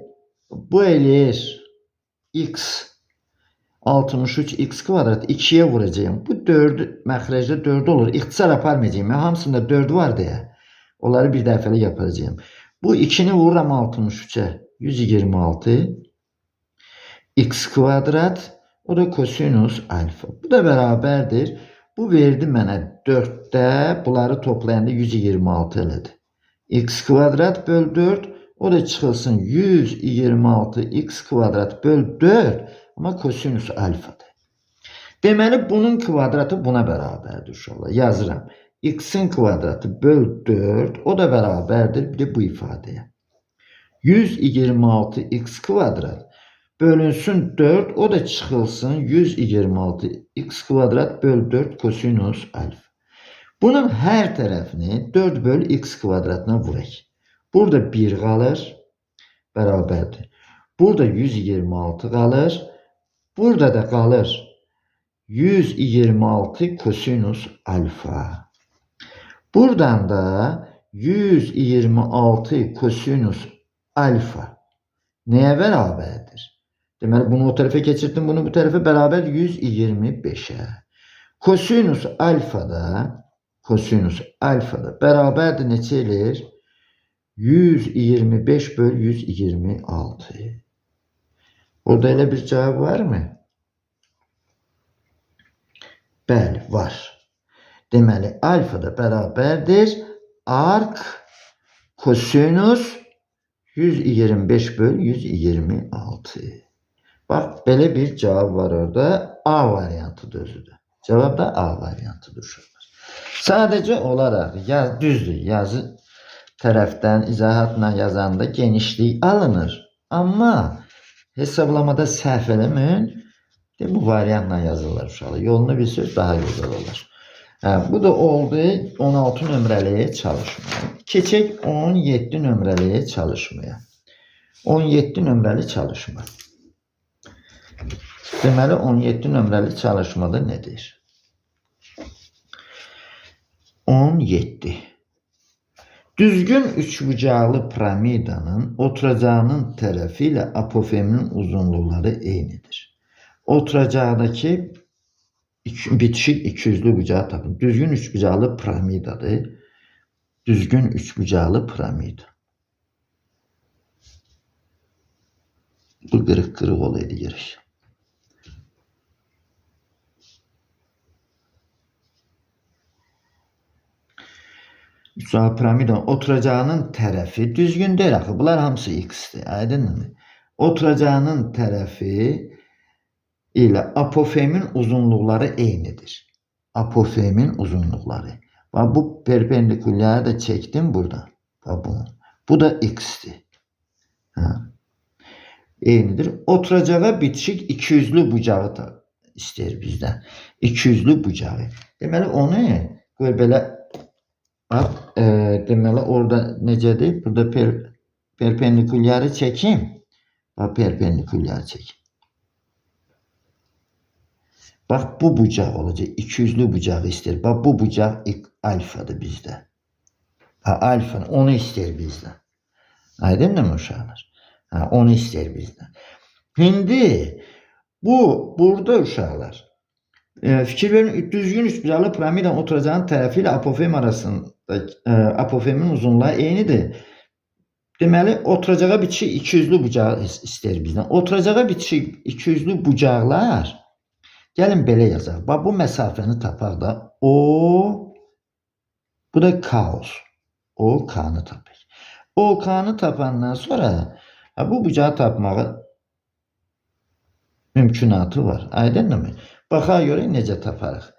Speaker 1: bu eləyir x 63x kvadrat 2'ye vuracağım. Bu 4 məxrəcdə 4 olur. İxtisar aparmayacağım. Ben hamısında 4 var deyə. Onları bir dəfəlik yapacağım. Bu 2'ni vururam 63'e. 126 x kvadrat. O da kosinüs alfa. Bu da beraberdir. Bu verdi mənə 4'də. Bunları toplayanda 126 elədi. X kvadrat böl 4. O da çıxılsın 126 x kvadrat böl 4. Ama kosinüs alfadır. Deməli bunun kvadratı buna bərabərdir uşaqlar. Yazıram. X'in kvadratı böl 4. O da bərabərdir. Bir de bu ifadeye. 126 x kvadrat bölünsün 4. O da çıxılsın 126 x kvadrat böl 4 kosinüs alfa. Bunun her tərəfini 4 böl x kvadratına vuraq. Burada 1 qalır. Bərabərdir. Burada 126 qalır. Burada da kalır 126 kosinüs alfa. Buradan da 126 kosinüs alfa neye beraberdir? Deməli bunu o tarafa geçirdim, bunu bu tarafa beraber 125'e. Kosinüs alfada beraberdir neçə eləyir? 125 böl 126. Orada elə bir cevap var mı? Bəli, var. Deməli, alfa da bərabərdir. Arc kosinüs 125 böl 126. Bak, belə bir cevap var orada. A variantıdır özü də. Cevap da A variantıdır uşaqlar. Sadəcə olaraq düzdür. Yazı tərəfdən izahatla yazanda genişlik alınır. Amma hesablamada səhv eləməyin. Bu variantla yazılır uşaqlar. Yolunu bilsiniz daha güzel olur. Bu da oldu 16 nömrəliyə çalışmaya. Keçək 17 nömrəliyə çalışmaya. 17 nömrəli çalışma. Deməli 17 nömrəli çalışmada nedir? 17. Düzgün üçbucaqlı piramidanın oturacağının tərəfi ilə apofeminin uzunluqları eynidir. Oturacaqdakı bitişik ikiyüzlü bucağı tapın. Düzgün üçbucaqlı piramidadır. Düzgün üçbucaqlı piramida. Bu qırıq-qırıq olaydı gerek. Üçbucaqlı piramidanın oturacağının tərəfi düzgün deyil axı. Bunlar hamısı x'dir. Aydınmı? Oturacağının tərəfi ile apofemin uzunlukları eynidir. Apofemin uzunlukları. Bak bu perpendikülleri de çektim burada. Bak bunu. Bu da x'ti. Eynidir. Oturacağa bitişik ikiyüzlü bucağı da ister bizden. İkiyüzlü bucağı. Deməli onu belə bak deməli orada necədir? Burada perpendikülleri çekeyim. Bak perpendikülleri çekeyim. Bak bu bucaq olacak. İkiyüzlü bucağı ister. Bak bu bucaq alfadır bizdə. Alfa onu ister bizdən. Aydın mı uşaqlar? Onu ister bizdən. Şimdi burada uşaqlar fikir verin, düzgün üçbucaqlı piramidanın oturacağının tərəfi ilə apofem arasında apofemin uzunluğu eynidir. Deməli oturacağa bitişik ikiyüzlü bucağı ister bizdən. Oturacağa bitişik ikiyüzlü bucaqlar gəlin belə yazaq. Bax bu məsafəni tapaq da O, bu da K olsun. O K'nı tapaq. O K'nı tapandan sonra Bu bucağı tapmağa mümkünatı var. Aydınmı? Baxa görə necə taparıq?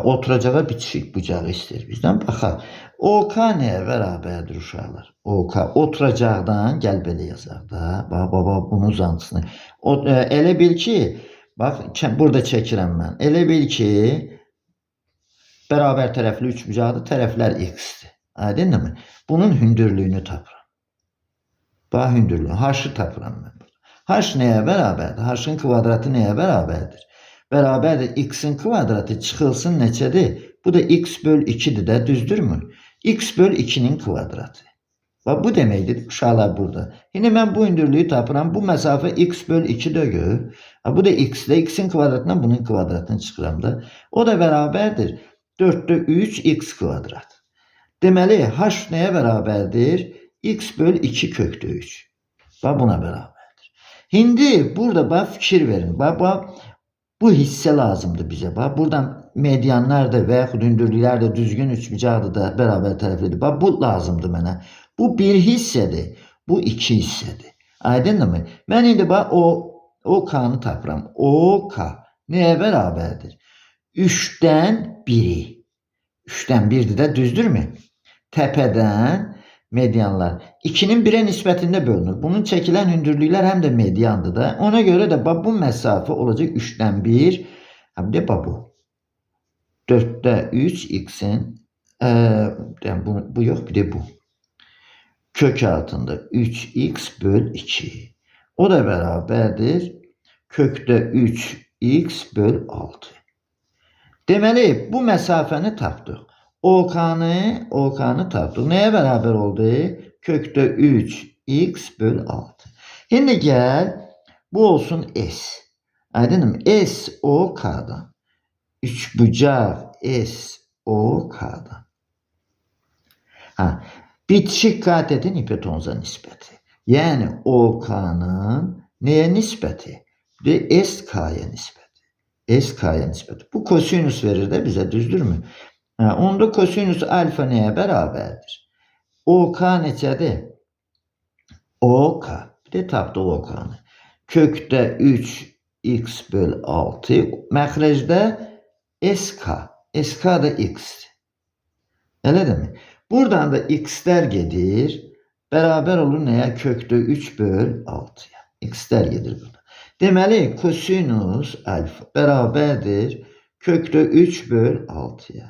Speaker 1: Oturacağa bitişik bucağı istəyir bizdən. Baxaq. OK nəyə bərabərdir uşaqlar? OK oturacaqdan gəl belə yazaq da. Baba bunun uzantısını. Elə bil ki, bax burada çəkirəm mən. Elə bil ki, bərabər tərəfli üç bucaqdır. Tərəflər x-dir. Aydınmı? Bunun hündürlüyünü tapıram. Bax hündürlüyü. H-ı tapıram mən burada. H nəyə bərabərdir? H-ın kvadratı nəyə bərabərdir? Bərabərdir x-in kvadratı çıxılsın neçədir? Bu da x böl 2'dir də, düzdürmü? X böl 2'nin kvadratı. Bax bu deməkdir uşaqlar burada. Yine mən bu hündürlüyü tapıram. Bu məsafə x böl 2 dögür. Bu da x-də. X-in kvadratından bunun kvadratını çıxıram da. O da bərabərdir 4'də 3 x kvadrat. Deməli h nəyə bərabərdir? X böl 2 kökdə 3. Bax buna bərabərdir. İndi burada bax fikir verin. Bax bu hissə lazımdır bizə. Bax buradan medianlar da və yaxud hündürlüklər də düzgün üçbucaqdır da bərabər tərəflidir. Bax bu lazımdır mənə. Bu bir hissədir. Bu iki hissədir. Aydınmı? Mən indi bax OK'nı tapıram. OK nəyə bərabərdir? 3'dən 1'i. 3'dən 1'dir də, düzdürmü? Təpədən medianlar 2'nin 1'e nisbətində bölünür. Bunun çəkilən hündürlüklər həm də mediandır da. Ona görə də bax bu məsafə olacaq 3'dən 1. Bir de bax bu. 4'də 3 x'in bu yox, bir de bu. Kök altında 3x böl 2. O da bərabərdir. Kökdə 3x böl 6. Deməli bu məsafəni tapdıq. OK'nı tapdıq. Nəyə bərabər oldu? Kökdə 3x böl 6. Şimdi gəl bu olsun S. Aydınmı? S OK'dan. Üçbucaq S OK'dan. Bitişik katetin hipotenuza nisbəti. Yəni OK'nın nəyə nisbəti? SK'ya nisbəti. SK'ya nisbəti. Bu kosinüs verir də bizə, düzdürmü? Onda kosinüs alfa nəyə bərabərdir? OK neçədir? OK. Bir də tapdıq OK'nı. Kökdə 3x böl 6. Məxrəcdə SK. SK da x'dir. Elədir mi? Buradan da x'lər gedir. Bərabər olur nəyə? Kökdə 3 böl 6'ya. X'lər gedir burada. Deməli kosinüs alfa bərabərdir. Kökdə 3 böl 6'ya.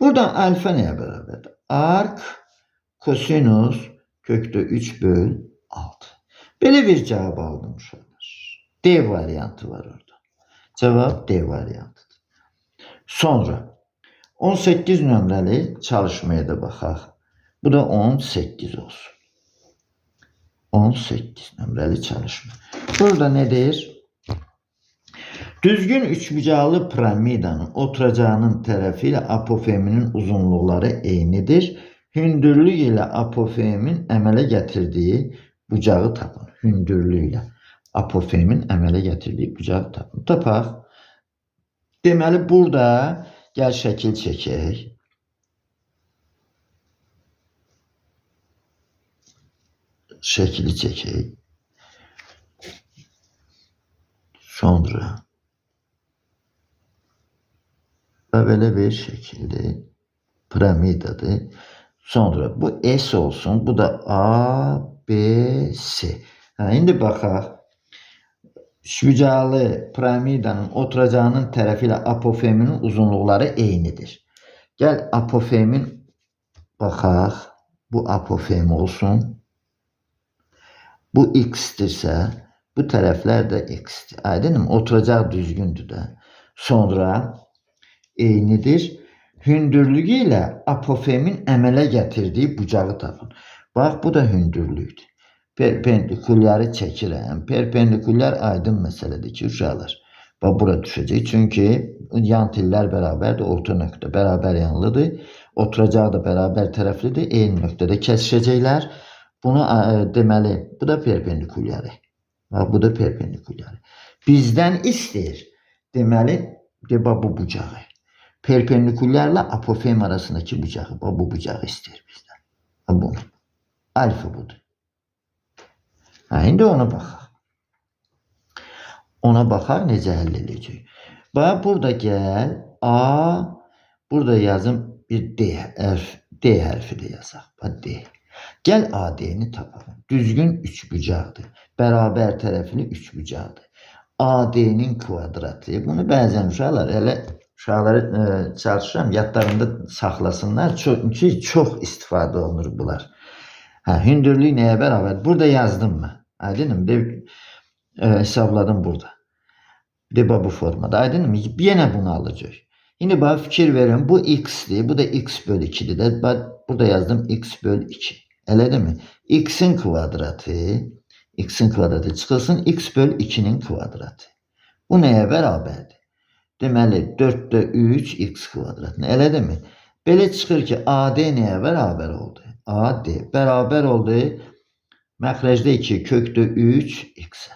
Speaker 1: Buradan alfa nəyə bərabərdir? Arc kosinüs kökdə 3 böl 6. Belə bir cavab aldım uşaqlar. D variantı var orada. Cavab D variantıdır. Sonra 18 nömrəli çalışmaya da baxaq. Bu da 18 olsun. 18 nömrəli çalışma. Burada ne deyir? Düzgün üçbucaqlı piramidanın oturacağının tərəfi ilə apofeminin uzunluqları eynidir. Hündürlük ilə apofemin əmələ gətirdiyi bucağı tapın. Hündürlük ilə apofemin əmələ gətirdiyi bucağı tapın. Tapaq. Deməli burada gəl şəkil çəkək. Şəkili çəkək. Sonra belə bir şəkildir. Piramidadır. Sonra bu S olsun. Bu da A, B, S. İndi baxaq. Üçbucaqlı piramidanın oturacağının tərəfi ilə apofeminin uzunluqları eynidir. Gəl apofemin baxaq. Bu apofem olsun. Bu x'dirsə, bu tərəflər də x'dir. Aydınmı? Oturacaq düzgündür də. Sonra eynidir. Hündürlüğü ilə apofemin əmələ gətirdiyi bucağı tapın. Bax, bu da hündürlükdür. Perpendikulyarı çəkirəm. Perpendikulyar aydın məsələdir ki, uşaqlar. Bax, bura düşəcək. Çünki yan tillər bərabərdir. Orta nöqtə bərabər yanlıdır. Oturacaq da bərabər tərəflidir. Eyni nöqtədə kəsişəcəklər. Bunu deməli, bu da perpendikulyarı. Bax, bu da perpendikulyarı. Bizdən istəyir. Deməli, bax, bu bucağı. Perpendikulyarla apofem arasındaki bucağı. Bax, bu bucağı istəyir bizdən. Bunu. Alfa budur. İndi ona baxaq. Ona baxaq necə həll edəcək. Bax burada gəl A, burada yazım bir D hərfi də yazaq. Bax D. Gəl AD-ni tapalım. Düzgün üçbucaqdır. Bərabər tərəfli üçbucaqdır. AD-nin kvadratı. Bunu bəzən uşaqları çalışıram yadlarında saxlasınlar. Çünki çox istifadə olunur bunlar. Hündürlük nəyə bərabər? Burada yazdım mı? Aydınım. Hesabladım burada. Bir de bu formada. Aydınım. Yenə bunu alacaq. Yine bana fikir verin. Bu x'dir. Bu da x bölü 2'dir. De. Burada yazdım x bölü 2. Elə mi? X'in kvadratı çıxılsın x bölü 2'nin kvadratı. Bu nəyə bərabərdir? Deməli 4'də 3 x kvadratını. Elə mi? Belə çıxır ki AD nəyə bərabər oldu? AD bərabər oldu. Məxrəcdə 2 kökdə 3 x.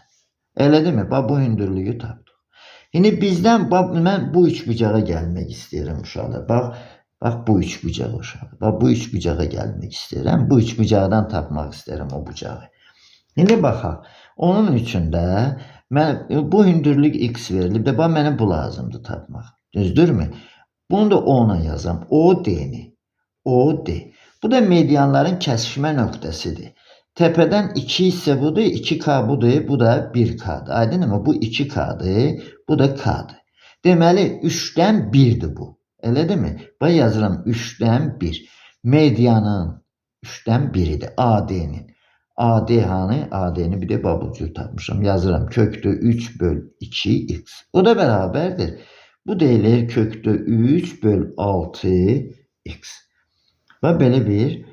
Speaker 1: Elə mi? Bax bu hündürlüyü tapdıq. Şimdi bizden ben bu üçbucağa gelmek isterim uşaqlar. Bax bu üçbucağı uşaqlar. Bax bu üçbucağa gelmek isterim. Bu üçbucaqdan tapmaq isterim o bucağı. Şimdi baxaq. Onun üçün də bu hündürlük x verilib də mənə bu lazımdır tapmaq. Düzdürmü? Bunu da ona yazam. OD-ni. OD. Bu da medianların kəsişmə nöqtəsidir. Tepeden 2 ise budur, 2K budur, bu da 1K'dır. Aydın mı? Bu 2K'dır, bu da K'dır. Deməli 3'dən 1'dir bu. Elə değil mi? Bax yazıram 3'dən 1. Medianın 3'dən 1'idir. AD'nin. AD hanı? AD'ni bir de bu cür tapmışam. Yazıram kökdə 3 böl 2x. O da bərabərdir. Bu deyilir kökdə 3 böl 6x. Və belə bir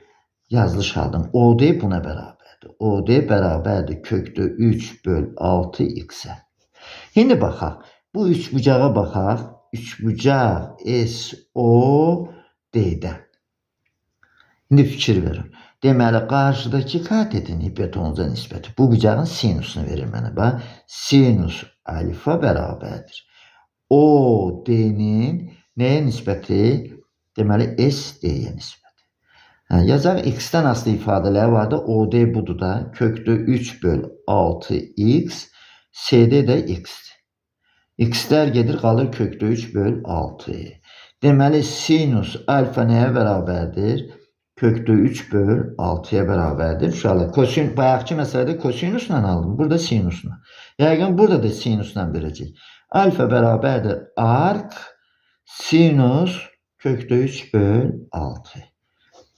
Speaker 1: yazılış aldım. OD buna bərabərdir. OD bərabərdir kökdə 3 böl 6x'e. Şimdi baxaq. Bu üçbucağa baxaq. Üçbucaq SOD'dən. Şimdi fikir verin. Deməli qarşıdakı katetin hipotenuza nisbəti bu bucağın sinusunu verir mənə. Bax, sinus alfa bərabərdir. OD'nin nəyə nisbəti? Deməli SD'yə nisbəti. Yazar x'ten aslı ifadeler vardı. OD budur da kökdə 3 böl 6x. CD de x'dir. X'ler gelir qalır kökdə 3 böl 6. Deməli sinus alfa nəyə bərabərdir? Kökdə 3 böl 6'ya bərabərdir. Uşaqlar bayaqki məsələdə kosinusla aldım. Burada sinusla. Yəqin burada da sinusla verəcək. Alfa bərabərdir arc sinus kökdə 3 böl 6.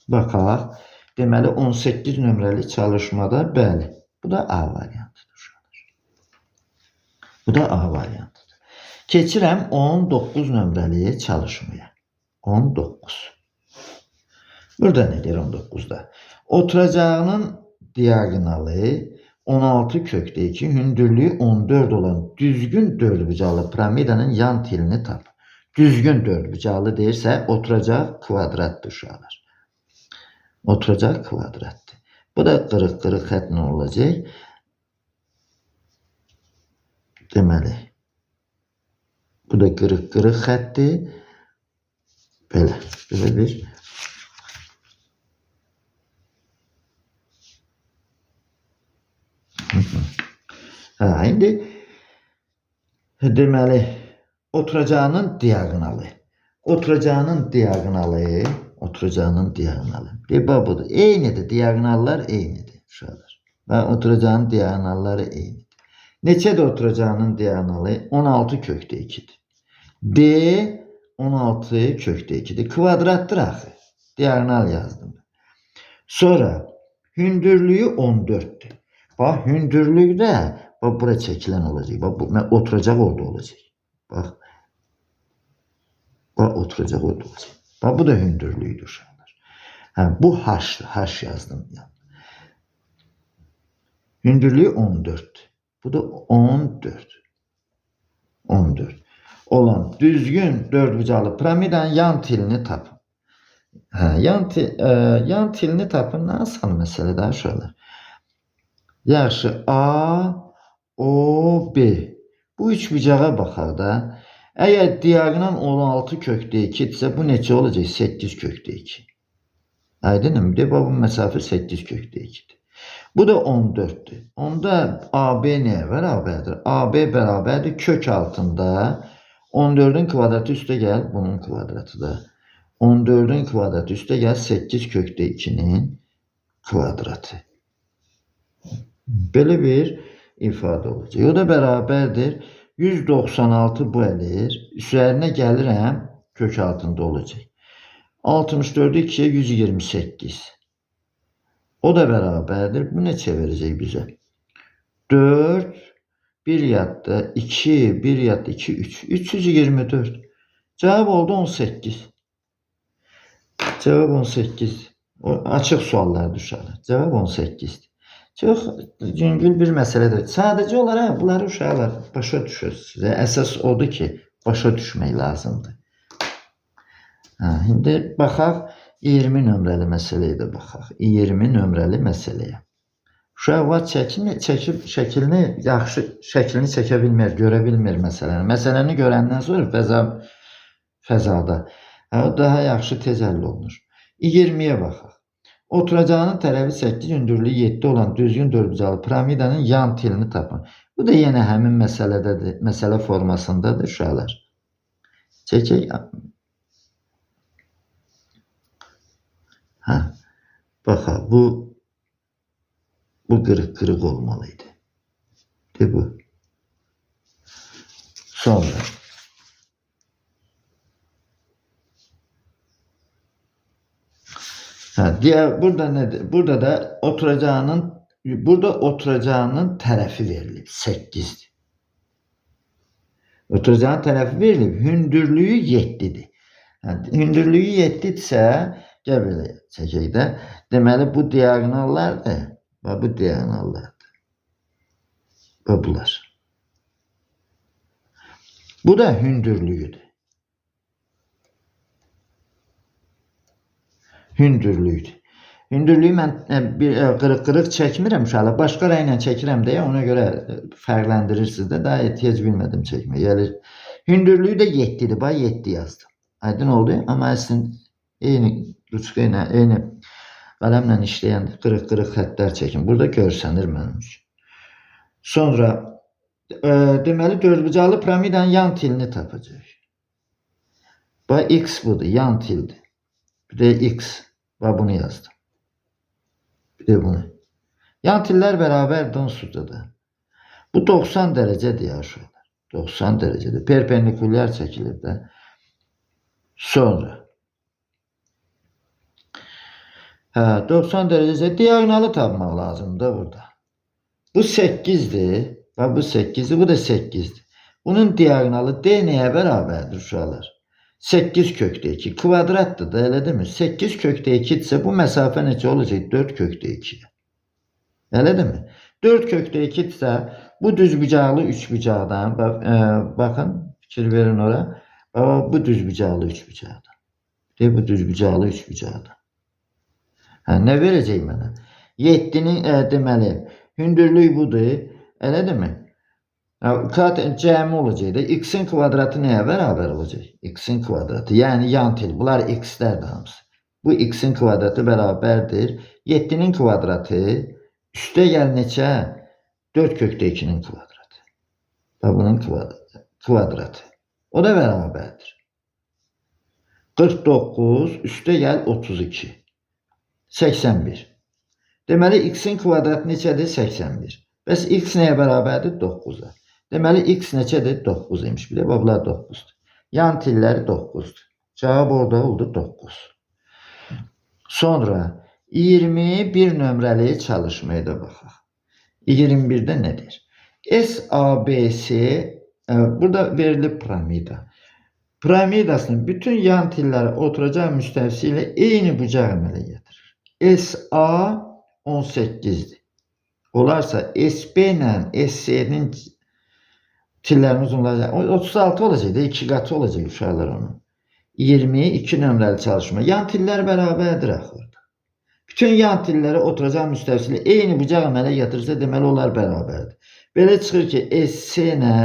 Speaker 1: Baxaq. Deməli 18 nömrəli çalışmada bəli. Bu da A variantıdır uşaqlar. Bu da A variantıdır. Keçirəm 19 nömrəli çalışmaya. 19. Burada ne der 19'da? Oturacağının diagonalı 16 kökdə 2, hündürlüğü 14 olan düzgün dördbucaqlı piramidanın yan tilini tap. Düzgün dördbucaqlı deyirsə oturacaq kvadratdır uşaqlar. Oturacaq kvadratdır. Bu da qırıq-qırıq xətlə olacaq. Deməli, bu da qırıq-qırıq xətdir. Belə bir indi deməli oturacağının diagonalı. Oturacağının diagonalı. Budur. Eynidir. Diagonallar eynidir. Uşaqlar. Və oturacağının diagonalları eynidir. Neçədir oturacağının diagonalı? 16 kökdə 2'dir. D 16 kökdə 2'dir. Kvadratdır axı. Diagonal yazdım. Sonra hündürlüğü 14'tür. Bax hündürlükdə bax bura çəkilən olacaq. Bax bu oturacaq orada olacaq. Bax. Bax oturacaq orada olacaq. Bax bu da hündürlüğüdür uşaqlar. Bu H'dır. H yazdım. Hündürlüğü 14. Bu da 14. 14. Olan düzgün dördbucaqlı piramidanın yan tilini tapın. Yan tilini tapın. Nasıl məsələdir uşaqlar? Yaxşı A, O, B. Bu üçbucağa baxaq da. Əgər diagonal 16 kökdə 2 ise bu neçə olacaq? 8 kökdə 2. Aydınmı? Bu məsafə 8 kökdə 2'dir. Bu da 14'dür. Onda AB nəyə bərabərdir? AB bərabərdir kök altında 14'ün kvadratı üstə gəl bunun kvadratı da. 14'ün kvadratı üstə gəl 8 kökdə 2'nin kvadratı. Belə bir ifadə olacaq. O da bərabərdir 196 bu elir. Üzərinə gəlirəm kök altında olacaq. 64'ü 2'ye 128. O da bərabərdir. Bu neçə verəcək bizə? 4, 1 yadda, 2, 1 yadda, 2, 3. 324. Cevap oldu 18. Cevap 18. O açıq suallar düşər. Cevap 18. Çox yüngül bir məsələdir. Sadəcə olaraq bunları uşaqlar başa düşürsünüz. Əsas odur ki, başa düşmək lazımdır. İndi baxaq 20 nömrəli məsələyə də baxaq. 20 nömrəli məsələyə. Uşaq var şəklini yaxşı şəklini çəkə bilmir, görə bilmir məsələni. Məsələni görəndən sonra fəzada daha yaxşı tez həll olunur. 20'ye baxaq. Oturacağının tərəfi 8, hündürlüyü 7 olan düzgün dördbucaqlı piramidanın yan tilini tapın. Bu da yenə həmin məsələdədir, məsələ formasındadır uşaqlar. Çəkək. Baxaq, bu qırıq olmalıydı. De bu. Sonra. Burada nedir? Burada da oturacağının tərəfi verilib 8'dir. Oturacağın tərəfi verilib, hündürlüyü 7'dir. Hündürlüyü 7'dirsə, gəl belə çəkək də. Deməli bu diagonallardır. Və bu diagonallardır. Və bunlar. Bu da hündürlüyüdür. Hündürlüyüdür. Hündürlüyü mən qırıq çəkmirəm uşaqlar. Başqa rənglə çəkirəm deyə ona görə fərqləndirirsiniz də. Daha ehtiyac bilmədim çəkməyə. Gəlir. Hündürlüyü də 7'dir. Bax 7 yazdım. Aydın oldu. Amma əslində eyni ruçka ilə, eyni qaləmlə işləyən qırıq xəttlər çəkin. Burada görsənir mənim üçün. Sonra deməli dördbucaqlı piramidanın yan tilini tapacaq. Bax x budur. Yan tildir. Bir de x. Bak bunu yazdım. Bir de bunu. Yan tiller beraber onsuzda da. Bu 90 derecedir ya şöyle. 90 derecedir. Perpendiküler çekilir de. Sonra. 90 derece diagonalı tapmaq lazımdır burada. Bu 8'dir. Bak bu 8'dir. Bu da 8'dir. Bunun diagonalı d neye bərabərdir uşaqlar? 8 kökdə 2 kvadratdır da, elə demir. 8 kökdə 2 ise bu məsafə necə olacaq? 4 kökdə 2. Elə demir. 4 kökdə 2 ise bu düzbucaqlı üçbucaqdan, baxın, fikir verin ora. Bu düzbucaqlı üçbucaqdan. Bu düzbucaqlı üçbucaqdan. Nə verəcək mənə? 7'nin deməli hündürlüyü budur. Elə demir. Cəmi olacaq da x'in kvadratı nəyə bərabər olacaq? X'in kvadratı, yəni yan til. Bunlar x'lərdir hamısı. Bu x'in kvadratı bərabərdir. 7'nin kvadratı üstə gəl neçə? 4 kökdə 2'nin kvadratı. Bunun kvadratı. O da bərabərdir. 49 üstə gəl 32. 81. Deməli x'in kvadratı neçədir? 81. Bəs x nəyə bərabərdir? 9'a. Deməli x neçədir? 9 imiş. Bir də bunlar 9'dur. Yan tilləri 9'dur. Cavab orada oldu 9. Sonra 21 nömrəli çalışmaya da baxaq. 21'də nədir? SABC burada verilib piramida. Piramidasının bütün yan tilləri oturacaq müstəvisi ilə eyni bucaq əmələ gətirir. SA 18'dir. Olarsa SB ilə SC'nin tillərin uzunluğu 36 olacaq da 2 qatı olacaq uşaqlar onun. 22 nömrəli çalışma. Yan tillər bərabərdir axı. Bütün yan tilləri oturacaq müstəvisi ilə eyni bucaq əmələ gətirirsə deməli onlar bərabərdir. Belə çıxır ki SC ilə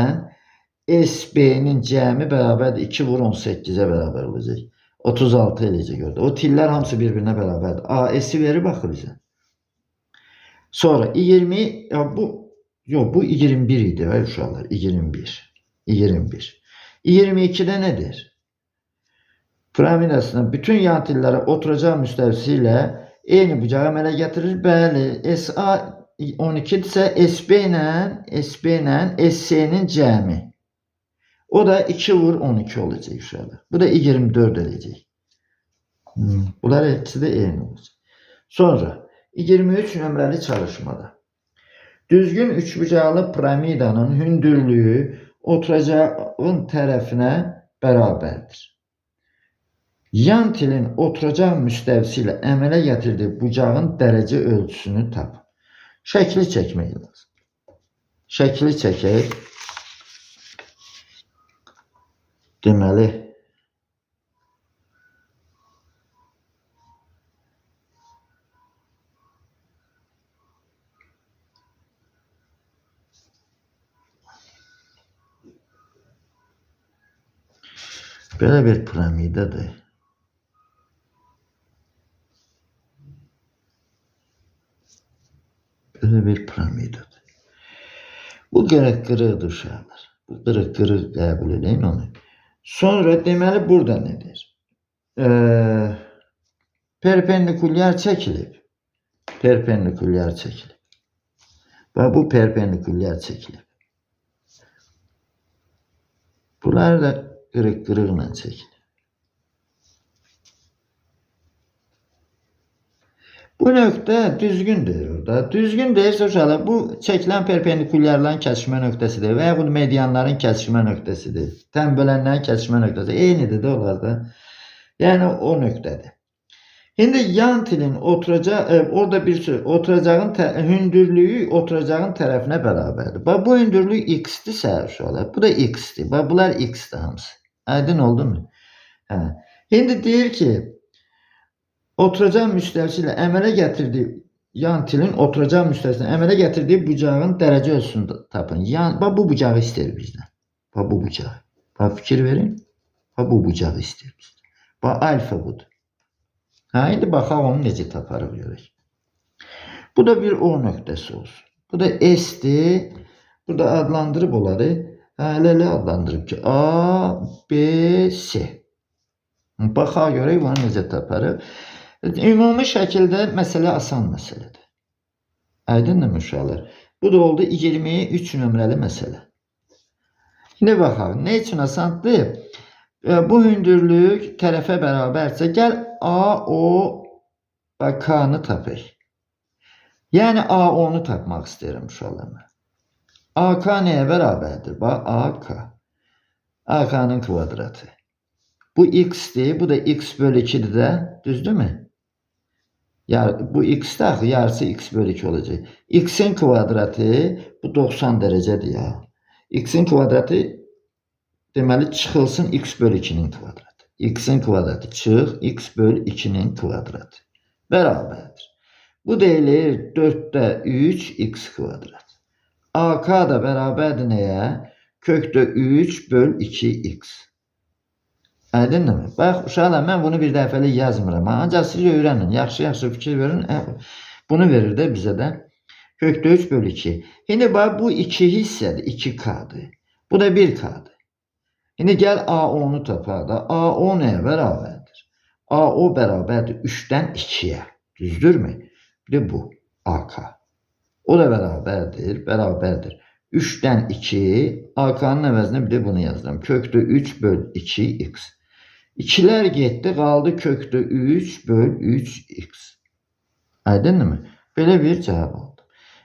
Speaker 1: SB-nin cəmi bərabərdir. 2 vur 18'e bərabər olacaq. 36 eləyəcək orada. O tillər hamısı bir-birinə bərabərdir. AS-i verir baxır bizə. Sonra 20 ya bu yok bu 21 idi ay uşaqlar 21. 21. 22'de nedir? Piramidasının bütün yan tilləri oturacağı müstəvisi eyni bucağı əmələ gətirir. Bəli, SA 12 ise SB ilə SC'nin cəmi. O da 2 vur 12 olacak uşaqlar. Bu da 24 edecek. Bunlar ikisi de eyni olacak. Sonra 23 nömrəli çalışmada. Düzgün üçbucaqlı piramidanın hündürlüğü oturacağın tərəfinə bərabərdir. Yan tilin oturacaq müstəvisi ilə əmələ gətirdiyi bucağın dərəcə ölçüsünü tap. Şəkli çəkmək lazım. Şəkli çəkək. Deməli, belə bir piramidadır. Böyle bir piramidadır. Bu qırıq-qırıqdır uşaqlar. Bu qırıq-qırıq qəbul edin onu. Sonra deməli burada nedir? Perpendikulyar çəkilib. Perpendikulyar çəkilib. Və bu perpendikulyar çəkilib. Bunlar da qırıq-qırıqla çəkilib. Bu nöqtə düzgündür orada. Düzgün deyirsə uşaqlar, bu çəkilən perpendikulyarların kəsişmə nöqtəsidir və yaxud medianların kəsişmə nöqtəsidir. Tənbölənlərin kəsişmə nöqtəsi eynidir də onlar da. Yəni o nöqtədir. İndi yan tilin orada bir söz, oturacağın hündürlüyü oturacağın tərəfinə bərabərdir. Bax bu hündürlük x-dirsə uşaqlar, bu da x-dir. Bax bunlar x-dir hamısı. Aydın oldu mu? Hə. İndi deyir ki, oturacaq müstəvisi ilə əmələ gətirdiyi yan tilin oturacaq müstəvisini əmələ gətirdiyi bucağın dərəcə ölçüsünü tapın. Bax bu bucağı istəyir bizdən. Bax bu bucağı. Bax fikir verin. Bax bu bucağı istəyir bizdən. Bax alfa budur. Ha, indi baxaq onu necə taparıq görək. Bu da bir O nöqtəsi olsun. Bu da S'dir. Burada adlandırıb onları. Elə adlandırıb ki A, B, C. Baxaq görək bunu necə taparıq. Ümumi şəkildə məsələ asan məsələdir. Aydındır uşaqlar? Bu da oldu 23 nömrəli məsələ. İndi baxaq, nə üçün asandır? Bu hündürlük tərəfə bərabərsə, gəl A, O və K-nı tapaq. Yəni A, O-nu tapmaq istəyirəm uşaqlar. AK nəyə bərabərdir? Bax, AK. AK-nın kvadratı. Bu x-dir, bu da x bölü 2'dir də, düzdürmü? Bu x-də axı, yarısı x bölü 2 olacaq. X-in kvadratı, bu 90 dərəcədir ya. X-in kvadratı, deməli, çıxılsın x bölü 2'nin kvadratı. X-in kvadratı çıx, x bölü 2'nin kvadratı. Bərabərdir. Bu deyilir 4'də 3 x kvadrat. AK da bərabərdir nəyə? Kökdə 3 bölü 2x. Aydındır mı? Bax, uşaqlar, mən bunu bir dəfəlik yazmıram. Ancaq siz öyrənin, yaxşı fikir verin. Bunu verir də bizə də. Kökdə 3 bölü 2. İndi bax, bu 2 hissədir, 2K'dır. Bu da 1K'dır. İndi gəl AO-nu tapaq da. AO nəyə bərabərdir? AO bərabərdir 3'dən 2'yə. Düzdürmü? Bir də bu AK. O da bərabərdir. 3'dən 2, AK'nın əvəzinə bir də bunu yazdım. Kökdə 3 bölü 2x. 2'lər getdi, qaldı kökdə 3 bölü 3x. Aydındır mı? Belə bir cavab oldu.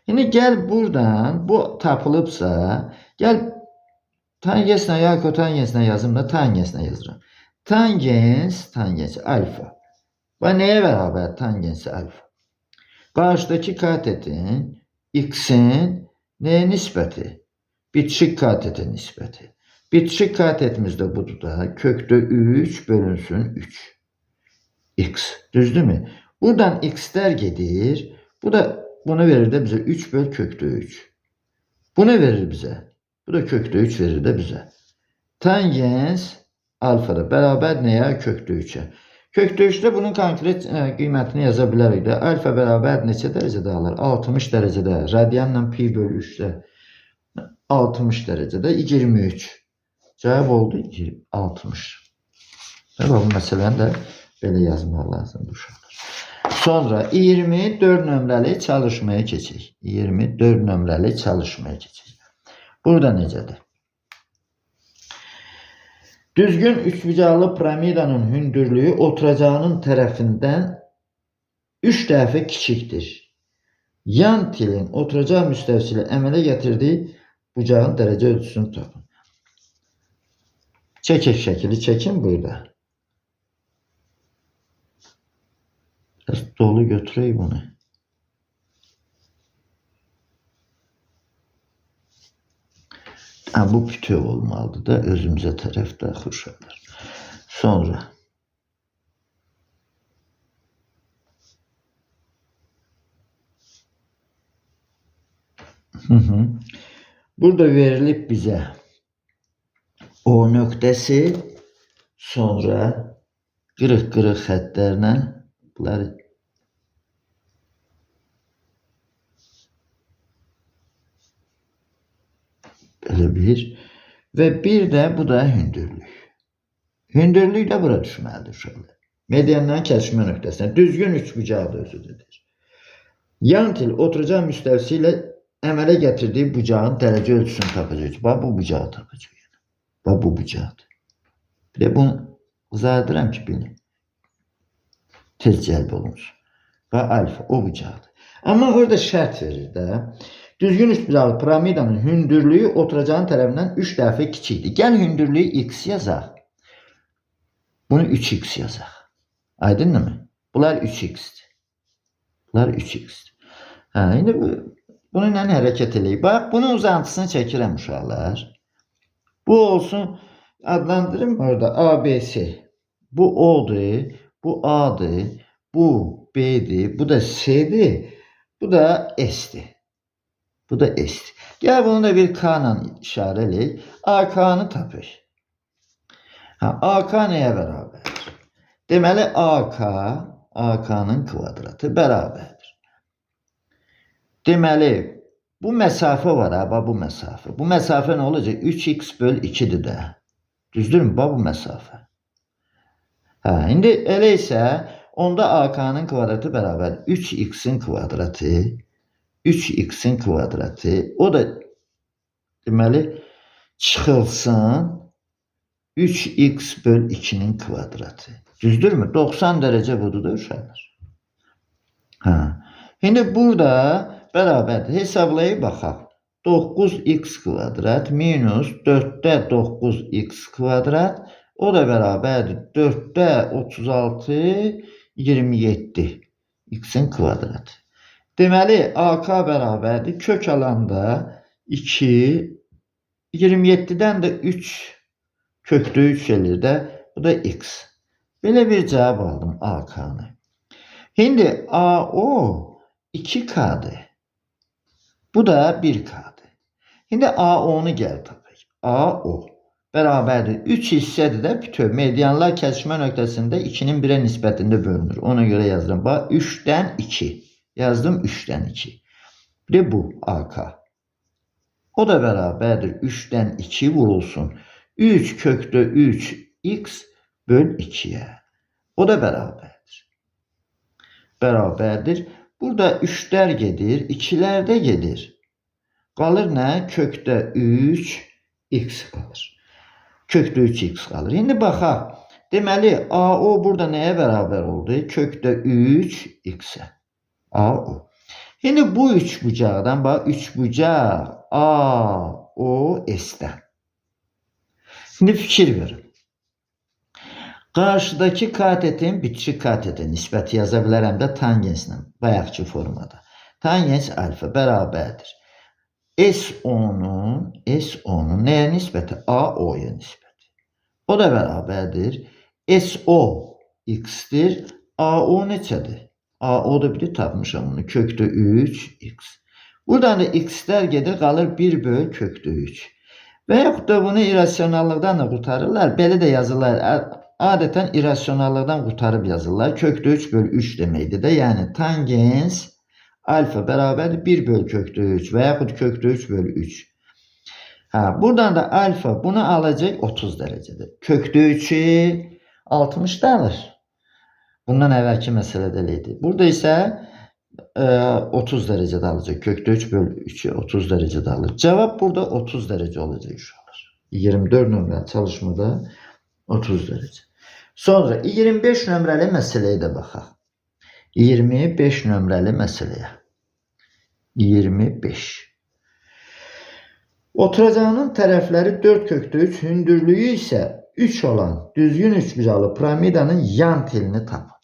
Speaker 1: Şimdi gəl buradan, bu tapılıbsa, gəl tangensinə ya kotangensinə yazım da tangensinə yazıram. Tangens alfa. Və nəyə bərabər tangensi alfa? Qarşıdakı katetin x'in neye nisbəti? Bitişik katetin nisbəti. Bitişik katetimiz de budur da. Kökdə 3 bölünsün 3. X. Düzdürmü? Buradan x'ler gedir. Bu da bunu verir de bize 3 böl kökdə 3. Bu ne verir bize? Bu da kökdə 3 verir de bize. Tangens alfa da beraber neye? Kökdə 3'e. Kökdöyüşdə bunun konkret qiymətini yaza bilərik də. Alfa bərabər neçə dərəcədə alır? 60 dərəcədə. Radianla pi bölü 3-də 60 dərəcədə 23. Cavab oldu 60. Və bu məsələni də belə yazmaq lazımdır uşaqlar. Sonra 24 nömrəli çalışmaya keçək. 24 nömrəli çalışmaya keçək. Burada necədir? Düzgün üçbucaqlı piramidanın hündürlüyü oturacağının tərəfindən 3 dəfə kiçikdir. Yan tilin oturacaq müstəvisi əmələ gətirdiyi bucağın dərəcə ölçüsünü tapın. Çəkək şəkili çəkin burada. Biraz dolu götürək bunu. Bu bütöv olmalıdır da özümüzə tərəf daxil uşaqlar. Sonra burada verilib bizə O nöqtəsi, sonra qırıq-qırıq xəttlərlə bunları belə bir və bir də bu da hündürlük. Hündürlük də bura düşməlidir uşaqlar. Mediandan kəsişmə nöqtəsinə düzgün üçbucaq özüdür. Yan til oturacaq müstəvisi ilə əmələ gətirdiyi bucağın dərəcə ölçüsünü tapacaq. Bax bu bucağı tapacaq. Bax bu bucaqdır. Bir də bunu izah edirəm ki bilin. Tez cəlb olunsun. Bax alfa o bucaqdır. Amma orada şərt verir də. Düzgün üçbucaqlı piramidanın hündürlüyü oturacağın tərəfindən 3 dəfə kiçikdir. Gəl hündürlüyü x yazaq. Bunu 3x yazaq. Aydındır mı? Bunlar 3x'dir. Bunlar 3x'dir. İndi bununla hərəkət edək. Bax, bunun uzantısını çəkirəm uşaqlar. Bu olsun, adlandırım orada ABC. Bu O'dur, bu A'dır, bu B'dir, bu da C'dir, bu da S'dir. Bu da S'dir. Gəl bunu da bir K ilə işarə eləyək. AK'nı tapır. AK nəyə bərabərdir? Deməli AK, AK'nın kvadratı bərabərdir. Deməli, bu məsafə var, bu məsafə. Bu məsafə nə olacaq? 3x böl 2'dir də. Düzdürmü? Bu məsafə. İndi elə isə, onda AK'nın kvadratı bərabər 3x'in kvadratı. 3x'in kvadratı. O da deməli çıxılsın 3x böl 2'nin kvadratı. Düzdürmü? 90 dərəcə budur da uşaqlar. Şimdi burada bərabərdir. Hesablayıb baxaq. 9x kvadrat minus 4'də 9x kvadrat. O da bərabərdir. 4'də 36 27 x'in kvadratı. Deməli AK bərabərdir. Kök alanda 2 27'dən də 3 kökdə 3 gelir də. Bu da x. Belə bir cavab aldım AK'nı. Şimdi AO 2K'dır. Bu da 1K'dır. Şimdi AO'nu gəl tapaq. AO bərabərdir. 3 hissədir də bütöv. Medianlar kəsişmə nöqtəsində 2'nin 1'ə nisbətində bölünür. Ona görə yazdım. Bax 3'dən 2. Yazdım 3'dən 2. Bir de bu AK. O da bərabərdir. 3'dən 2 vurulsun. 3 kökdə 3 x böl 2'ye. O da bərabərdir. Bərabərdir. Burada 3'lər gedir, 2'lər də gedir. Qalır nə? Kökdə 3 x qalır. Kökdə 3 x qalır. İndi baxaq. Deməli AO burada nəyə bərabər oldu? Kökdə 3 x-ə. AO. Şimdi bu üçbucaqdan bax, üçbucaq AO S'dən. Şimdi fikir verin. Qarşıdakı katetin bitişik katete nisbəti yaza bilərəm də tangenslə, bayaqki formada. Tangens alfa bərabərdir. S10'un nəyə nisbəti? AO'ya nisbəti. O da bərabərdir. SO x'dir. AO neçədir? AO da biri tapmışam bunu. Kökdə 3x. Buradan da x'lər gedir, qalır 1 böl kökdə 3. Və yaxud da bunu irrasionallıqdan da qurtarırlar. Belə də yazırlar. adətən irrasionallıqdan qurtarıb yazırlar. Kökdə 3 bölü 3 deməkdir də. Yəni tangens alfa bərabərdir 1 bölü kökdə 3 və yaxud kökdə 3 bölü 3. Buradan da alfa bunu alacaq 30 dərəcədir. Kökdə 3'ü 60 da alır. Bundan əvvəlki məsələdə elə idi. Burada isə 30 dərəcədə alacaq. Kökdə 3 bölü 3'ü 30 dərəcədə alır. Cavab burada 30 dərəcə olacaq uşaqlar. 24 nömrəli çalışmada 30 dərəcə. Sonra 25 nömrəli məsələyə də baxaq. 25 nömrəli məsələyə. 25. Oturacağının tərəfləri 4 kökdə 3, hündürlüyü isə 3 olan düzgün üçbucaqlı piramidanın yan telini tapın.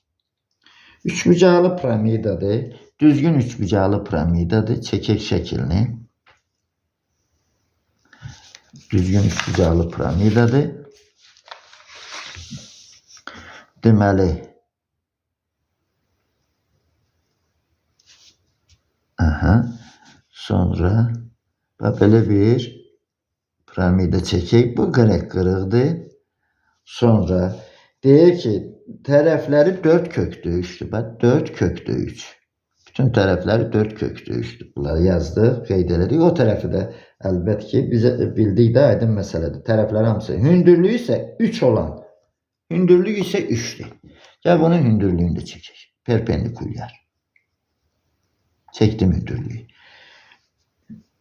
Speaker 1: Üçbucaqlı piramidadır. Düzgün üçbucaqlı piramidadır. Çəkək şəklini. Düzgün üçbucaqlı piramidadır. Deməli, sonra belə bir piramida çəkək. Bu qırıq-qırıqdır. Sonra deyir ki, tərəfləri 4 kökdə 3'dür. Bax, 4 kökdə 3. Bütün tərəfləri 4 kökdə 3'dür. Bunları yazdıq, qeyd elədik. O tərəfi də əlbəttə ki, bizə bildik də aydın məsələdir. Tərəfləri hamısı. Hündürlüyü isə 3 olan. Hündürlüyü isə 3'dür. Gəl bunun hündürlüyünü də çəkək. Perpendikulyar. Çəkdim hündürlüyü.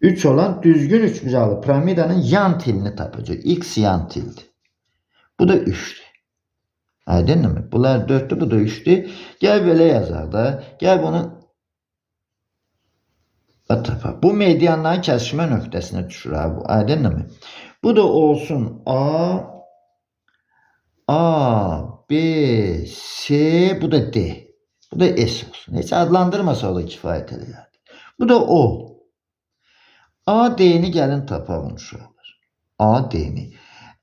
Speaker 1: 3 olan düzgün üçbucaqlı piramidanın yan telini tapacaq. X yan teldir. Bu da 3'dür. Aydın mı? Bunlar 4'tür, bu da 3'dür. Gəl belə yazaq da. Gəl bunu tapaq. Bu medianların kəsişmə nöqtəsinə düşür. Bu aydın mı? Bu da olsun A, B, C, bu da D. Bu da S olsun. Heç adlandırmasa o da kifayət edərdi. Bu da O. A, D'ni gəlin tapalım uşaqlar. A, D'ni.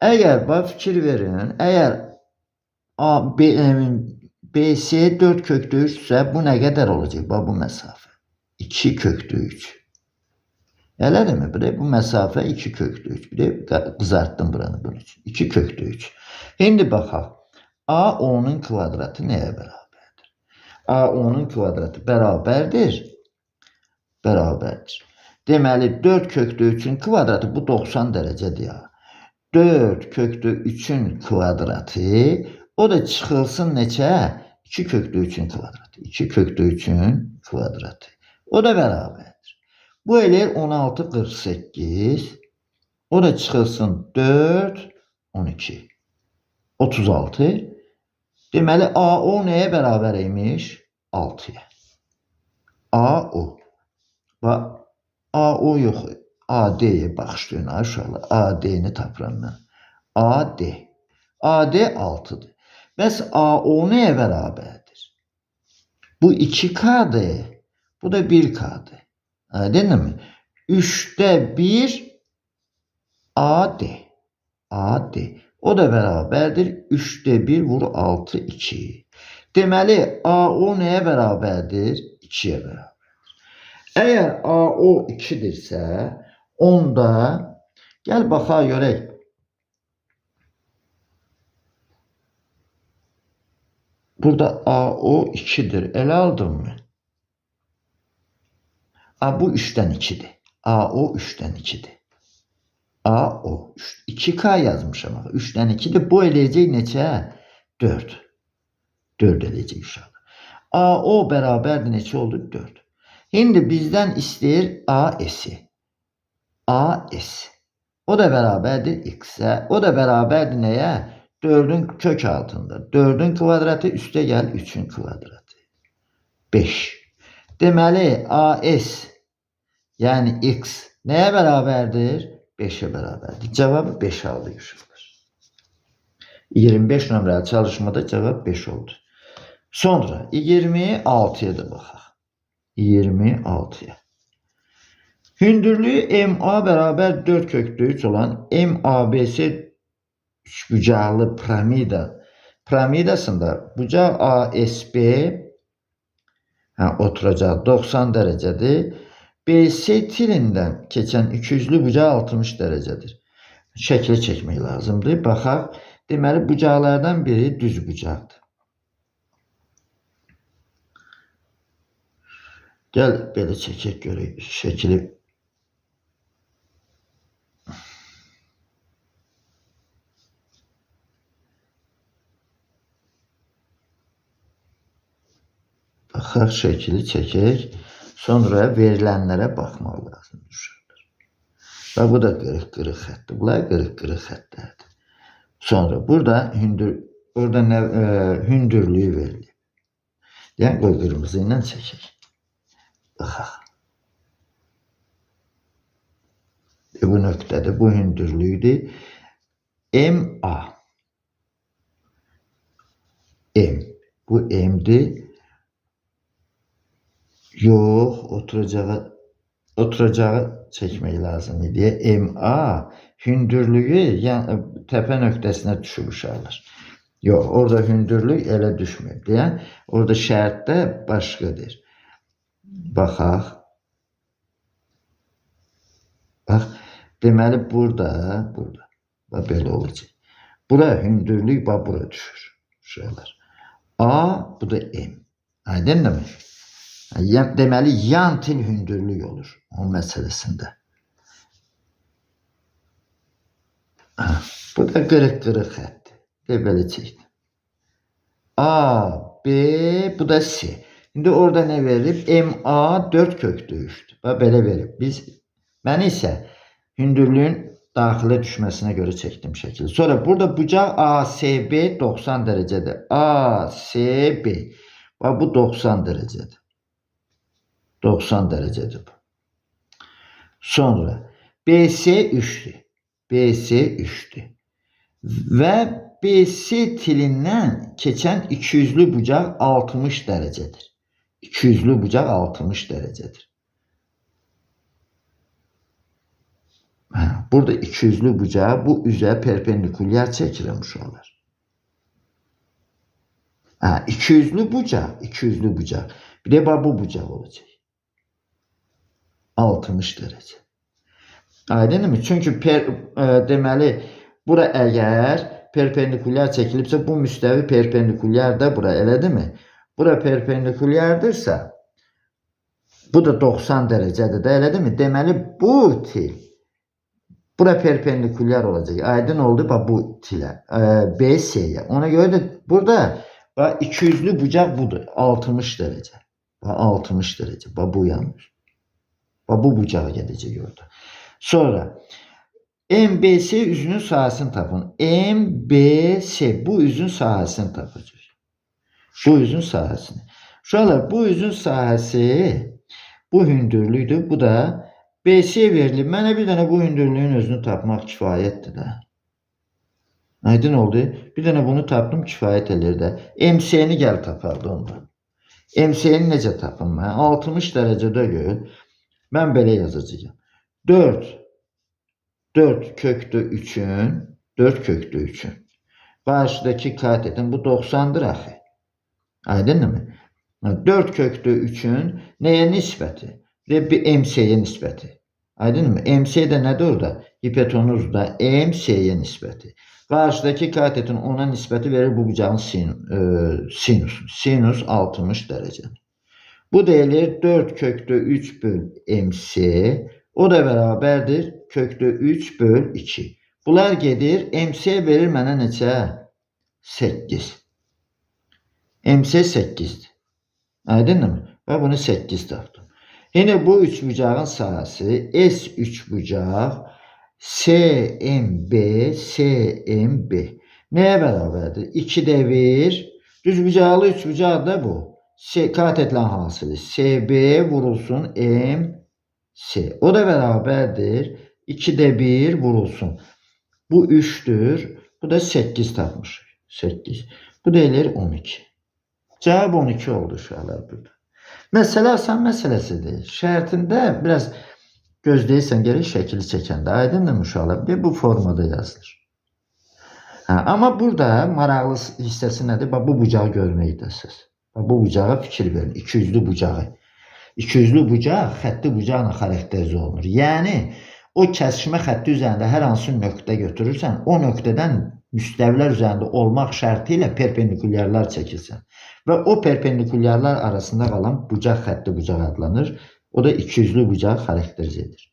Speaker 1: Əgər bax fikir verin, əgər BC 4 kökdə 3 isə bu nə qədər olacaq? Bax bu məsafə. 2 kökdə 3. Elədir mi? Bu məsafə 2 kökdə 3. Bir də qızartdım buranı bunun üçün. 2 kökdə 3. İndi baxaq. AO'nun kvadratı nəyə bərabərdir? AO'nun kvadratı bərabərdir. Bərabərdir. Deməli 4 kökdə 3'ün kvadratı bu 90 dərəcədir ya. 4 kökdə 3'ün kvadratı, o da çıxılsın neçə? 2 kökdə 3'ün kvadratı. 2 kökdə 3'ün kvadratı. O da bərabərdir. Bu eləyir 16, 48. O da çıxılsın 4, 12. 36. Deməli AO nəyə bərabər imiş? 6'ya. AO. Bax, AO yox. AD'ye baxışlayın aşağıda. AD'ni tapıram mən. AD. AD 6'dır. Bəs AO nəyə bərabərdir? Bu 2K'dır. Bu da 1K'dır. Aydın mı? 3'də 1 AD. AD. O da bərabərdir. 3'də 1 vur 6, 2. Deməli AO nəyə bərabərdir? 2'yə bərabərdir. Əgər AO 2'dirsə, onda gəl baxaq görək. Burada AO 2'dir. Elə aldın mı? Bu 3'dən 2'dir. AO 3'dən 2'dir. AO 2K yazmışam. 3'dən 2'dir. Bu eləyəcək neçə? 4. 4 eləyəcək uşaqlar. AO bərabərdir neçə oldu? 4. Şimdi bizdən istəyir AS'i. AS. O da bərabərdir X'ə. O da bərabərdir nəyə? 4'ün kök altında. 4'ün kvadratı üstə gəl 3'ün kvadratı. 5. Deməli AS yəni X nəyə bərabərdir? 5'e bərabərdir. Cevabı 5 aldı uşaqlar. 25 nömrəli çalışmada cevap 5 oldu. Sonra 26'ya da baxaq. 26'ya. Hündürlüğü MA bərabər 4 kökdə 3 olan MABS üçbucaqlı piramidasında bucaq ASB oturacaq 90 dərəcədir. BS tilindən keçən ikiyüzlü bucaq 60 dərəcədir. Şəkli çəkmək lazımdır. Baxaq. Deməli, bucaqlardan biri düz bucaqdır. Gəl, belə çəkək görək şəkili. Baxaq, şəkili çəkək. Sonra verilənlərə baxmaq lazımdır. Və bu da qırıq-qırıq xətdir. Bunlar qırıq-qırıq xətlərdir. Sonra burada hündürlüyü verilir. Yəni, qoy qırmızı ilə çəkək. Baxaq. Bu nöqtədir, bu hündürlüyüdür. MA. M. Bu M'dir. Yox, oturacağı çəkmək lazım idi. MA hündürlüyü yəni, təpə nöqtəsinə düşüb uşaqlar. Yox, orada hündürlük elə düşmür. Yəni, orada şərtdə başqadır. Baxaq. Bax, deməli, burada. Bax, belə olacaq. Bura hündürlük, bax, bura düşür. Uşaqlar. A, bu da M. Aydın mı? Deməli, yan til hündürlük olur o məsələsində. Bu da qırıq-qırıq xətdir. Belə çəkdim. A, B, bu da C. İndi orada nə verilib? MA 4 kök 3'dür. Belə verib. Mən isə hündürlüyün daxilə düşməsinə görə çəkdim şəkili. Sonra burada bucaq ASB 90 dərəcədir. ASB. Bu 90 dərəcədir. 90 dərəcədir bu. Sonra BC 3'dür. BC 3'dür. Və BC tilindən keçən 200'lü bucaq 60 dərəcədir. 200'lü bucaq 60 dərəcədir. Burada 200'lü bucağı bu üzə perpendikulyar çəkirəm uşaqlar. 200'lü bucaq. Bir də bu bucaq olacaq. 60 dərəcə. Aydın mı? Çünki deməli, bura əgər perpendikulyar çəkilibsə, bu müstəvi perpendikulyar da bura, elədir mi? Bura perpendikulyardırsa, bu da 90 dərəcədir də, elədir mi? Deməli, bu til bura perpendikulyar olacaq. Aydın oldu bu tilə, BC-yə. Ona görə də burada 200'lü bucaq budur. 60 dərəcə. 60 dərəcə. Bu yanlış. Bu bucağa gedəcək orada. Sonra MBC üzünün sahəsini tapın. MBC bu üzün sahəsini tapacaq. Bu üzün sahəsini. Uşaqlar, bu üzün sahəsi bu hündürlükdür. Bu da BC verilib. Mənə bir dənə bu hündürlüyün özünü tapmaq kifayətdir də. Aydın oldu. Bir dənə bunu tapdım, kifayət edir də. MC-ni gəl tapardı ondan. MC-ni necə tapım mən? 60 dərəcədə gör. Mən belə yazacağım. 4 kökdə 3'ün qarşıdakı katetin bu 90'dır axı. Aydın mı? 4 kökdə 3'ün nəyə nisbəti? Bir MC-yə nisbəti. Aydın mı? MC də nədir orada? Hipotenuzda MC-yə nisbəti. Qarşıdakı katetin ona nisbəti verir bu bucağın sinusu. Sinus 60 dərəcə. Bu deyilir 4 kökdə 3 böl MC. O da bərabərdir kökdə 3 böl 2. Bunlar gedir. MC verir mənə neçə? 8. MC 8'dir. Aydın mı? Və bunu 8 tapdım. Yine bu üçbucağın sahəsi S3 bucaq SMB nəyə bərabərdir? 2'də 1. Düzbucaqlı üçbucaq da bu. Katetlan hasılı. SB vurulsun MC. O da bərabərdir. 2'də 1 vurulsun. Bu 3'dür. Bu da 8 tapmış. 8. Bu deyilir 12. Cevap 12 oldu uşaqlar burada. Məsələ asan məsələsidir. Şərtində biraz gözləyirsən gərək şəkili çəkəndə. Aydındır uşaqlar? Bu formada yazılır. Amma burada maraqlı hissəsi nədir? Bu bucağı görməkdəsiniz. Bu bucağa fikir verin. 200'lü bucağı. 200'lü bucaq xətti bucaqla xarakterizə olunur. Yəni o kəsişmə xətti üzərində hər hansı nöqtə götürürsən, o nöqtədən müstəvilər üzərində olmaq şərti ilə perpendikulyarlar çəkilsin. Və o perpendikulyarlar arasında qalan bucaq xətti bucaq adlanır. O da ikiyüzlü bucağı xarakterize edir.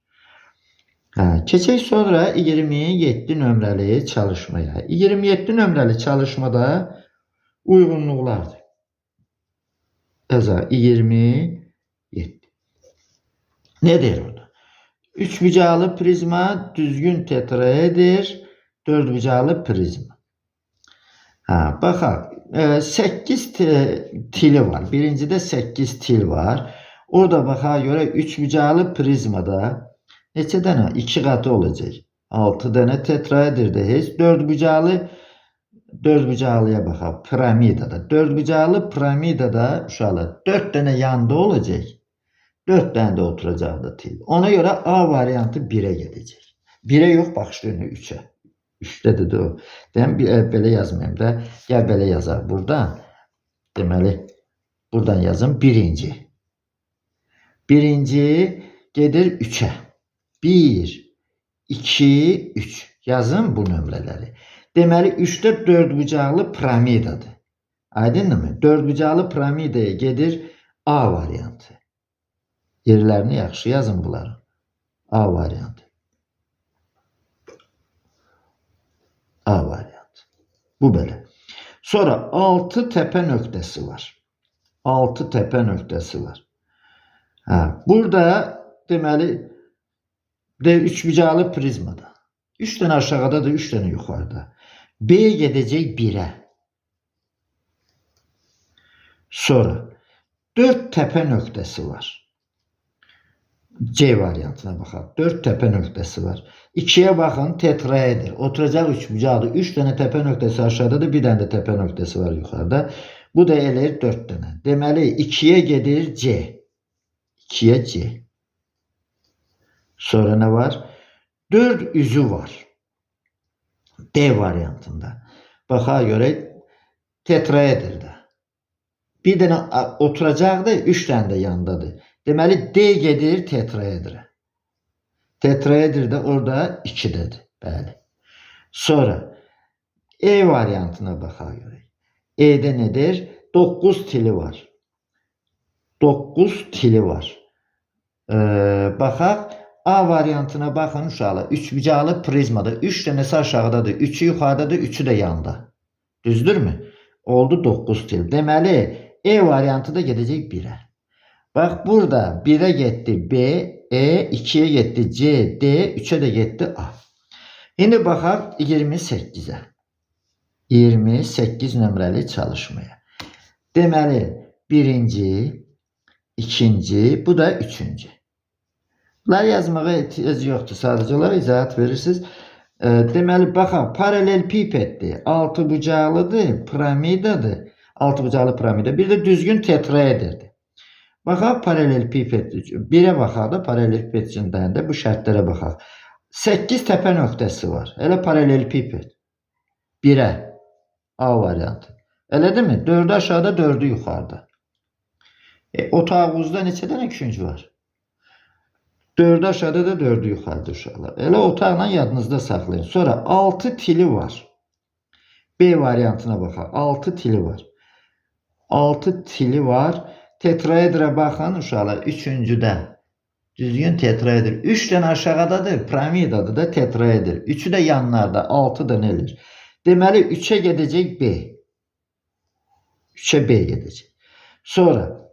Speaker 1: Keçək sonra 27 nömrəli çalışmaya. 27 nömrəli çalışmada uyğunluqlardır. Yazaq 27. Ne deyir orada? 3 bucaqlı prizma düzgün tetraeder, 4 bucaqlı prizma. Baxaq, 8 tili var. Birincidə 8 til var. Orada baxa görə 3 bucaqlı prizmada neçə dənə? 2 qatı olacaq. 6 dənə tetraederdə heç 4 bucaqlıya baxaq. Piramidada. 4 bucaqlı piramidada uşaqlar 4 dənə yanda olacaq. 4 dənə də oturacaqdı til. Ona görə A variantı 1'ə gedəcək. 1'ə yox, baxışlayın 3'ə. 3'dədir də o. Deyəm, belə yazmayayım da. Gəl belə yazaq burada. Deməli, buradan yazın birinci. Birinci gedir 3'ə. 1, 2, 3. Yazın bu nömrələri. Deməli, 3'də 4 bucaqlı piramidadır. Aydınmı? 4 bucaqlı piramidaya gedir A variantı. Yerlərini yaxşı yazın bunları. A variantı. A variantı. Bu belə. Sonra 6 təpə nöqtəsi var. 6 təpə nöqtəsi var. Burada deməli 3 bucaqlı prizmada. 3 dənə aşağıda da 3 dənə yuxarıda. B gedəcək 1'ə. Sonra 4 təpə nöqtəsi var. C variantına baxaq. 4 təpə nöqtəsi var. 2'yə baxın, tetraeder. Oturacaq 3 bucaqlı. 3 dənə təpə nöqtəsi aşağıdadır, bir dənə də təpə nöqtəsi var yuxarıda. Bu da eləyir 4 dənə. Deməli 2'yə gedir C. 2'yə C. Sonra nə var? 4 üzü var. D variantında. Baxa görə tetraederdə. Bir dənə oturacaqdır, 3 dənə də yandadır. Deməli D gedir tetraederə. Tetraeder də orada 2'dədir. Bəli. Sonra E variantına baxa görə. E'də nədir? 9 tili var. 9 tili var. Baxaq. A variantına baxın uşaqlar. 3 bucaqlı prizmada 3 dənəsi aşağıdadır. 3'ü yuxarıdadır, 3'ü də yanda. Düzdürmü? Oldu 9 til. Deməli E variantı da gedəcək 1'ə. Bax burada 1'ə getdi B, E 2'ye getdi C, D 3'e de getdi A. Şimdi baxaq 28'ə. 28 nömrəli çalışmaya. Deməli birinci, ikinci, bu da üçüncü. Bunları yazmağa ehtiyac yoxdur. Sadəcə olaraq izahat verirsiniz. Deməli baxaq paralelpipeddir. 6 bucaqlıdır, piramidadır. 6 bucaqlı piramida. Bir de düzgün tetraederdir. Baxaq paralelpiped üçün. 1'ə baxaq da paralelpiped üçün də bu şərtlərə baxaq. 8 təpə nöqtəsi var. Elə paralelpiped. 1'ə A variantı. Elədir mi? 4'ü aşağıda, 4'ü yuxarıda. Otağımızda neçə dənə künc var? 4'ü aşağıda da 4'ü yuxarıda uşaqlar. Elə otaqla yadınızda saxlayın. Sonra 6 tili var. B variantına baxaq. 6 tili var. 6 tili var. Tetraederə baxın uşaqlar. 3-cüdə. Düzgün tetraeder. 3 dənə aşağıdadır. Piramidadır da tetraeder. 3'ü də yanlarda. 6 da nəlir? Deməli 3'ə gedəcək B. 3'ə B gedəcək. Sonra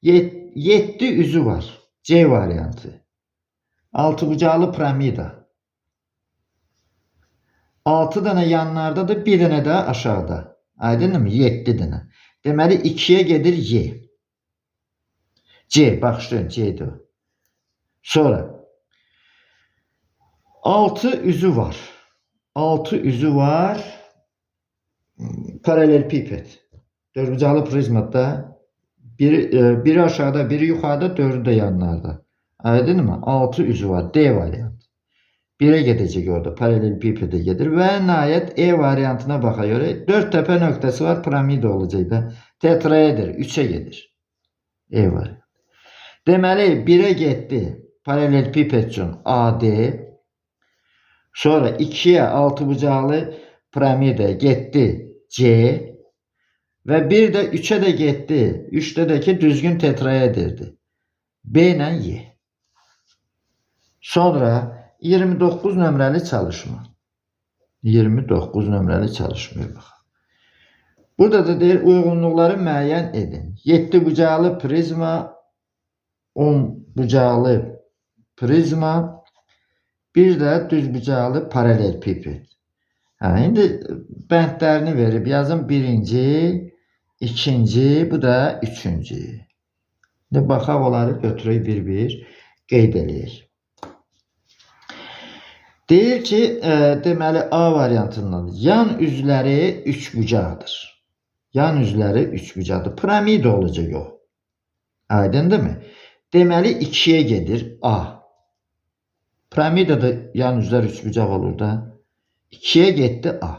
Speaker 1: 7 üzü var. C variantı. 6 bucaqlı piramida. 6 dənə yanlardadır. Bir dənə də aşağıda. Aydınmı? 7 dənə. Deməli 2'ye gedir Y. C. Baxışlayın. C'dir o. Sonra 6 üzü var. 6 üzü var. Paralelpiped. 4 bucaqlı prizmada biri aşağıda, biri yuxarıda, 4'ü də yanlarda. Aydın mı? 6 üzü var. D variantı. 1'ə gedəcək orada. Paralelpipedə gedir. Və nəhayət E variantına baxa görə 4 təpə nöqtəsi var. Piramida olacaq da. Tetraeder. 3'ə gedir. E variantı. Deməli 1'ə getdi. Paralelpiped üçün AD. Sonra 2'yə 6 bucaqlı piramidaya getdi C və bir də 3-ə də getdi. 3-də də ki düzgün tetraedirdir. B ilə Y. Sonra 29 nömrəli çalışma. 29 nömrəli çalışmaya baxaq. Burada da deyir uyğunluqları müəyyən edin. 7 bucaqlı prizma, 10 bucaqlı prizma, bir də düz bucaqlı paralelpiped. İndi bəndlərini verib yazın. Birinci, ikinci, bu da üçüncü. İndi baxaq onları götürək bir-bir qeyd eləyək. Deyir ki, deməli A variantından yan üzləri üçbucaqdır. Yan üzləri üçbucaqdır. Piramida olacaq o. Aydındırmı? Deməli 2-yə gedir A. Piramidada yan üzlər üçbucaq olur da. 2'ye getdi A.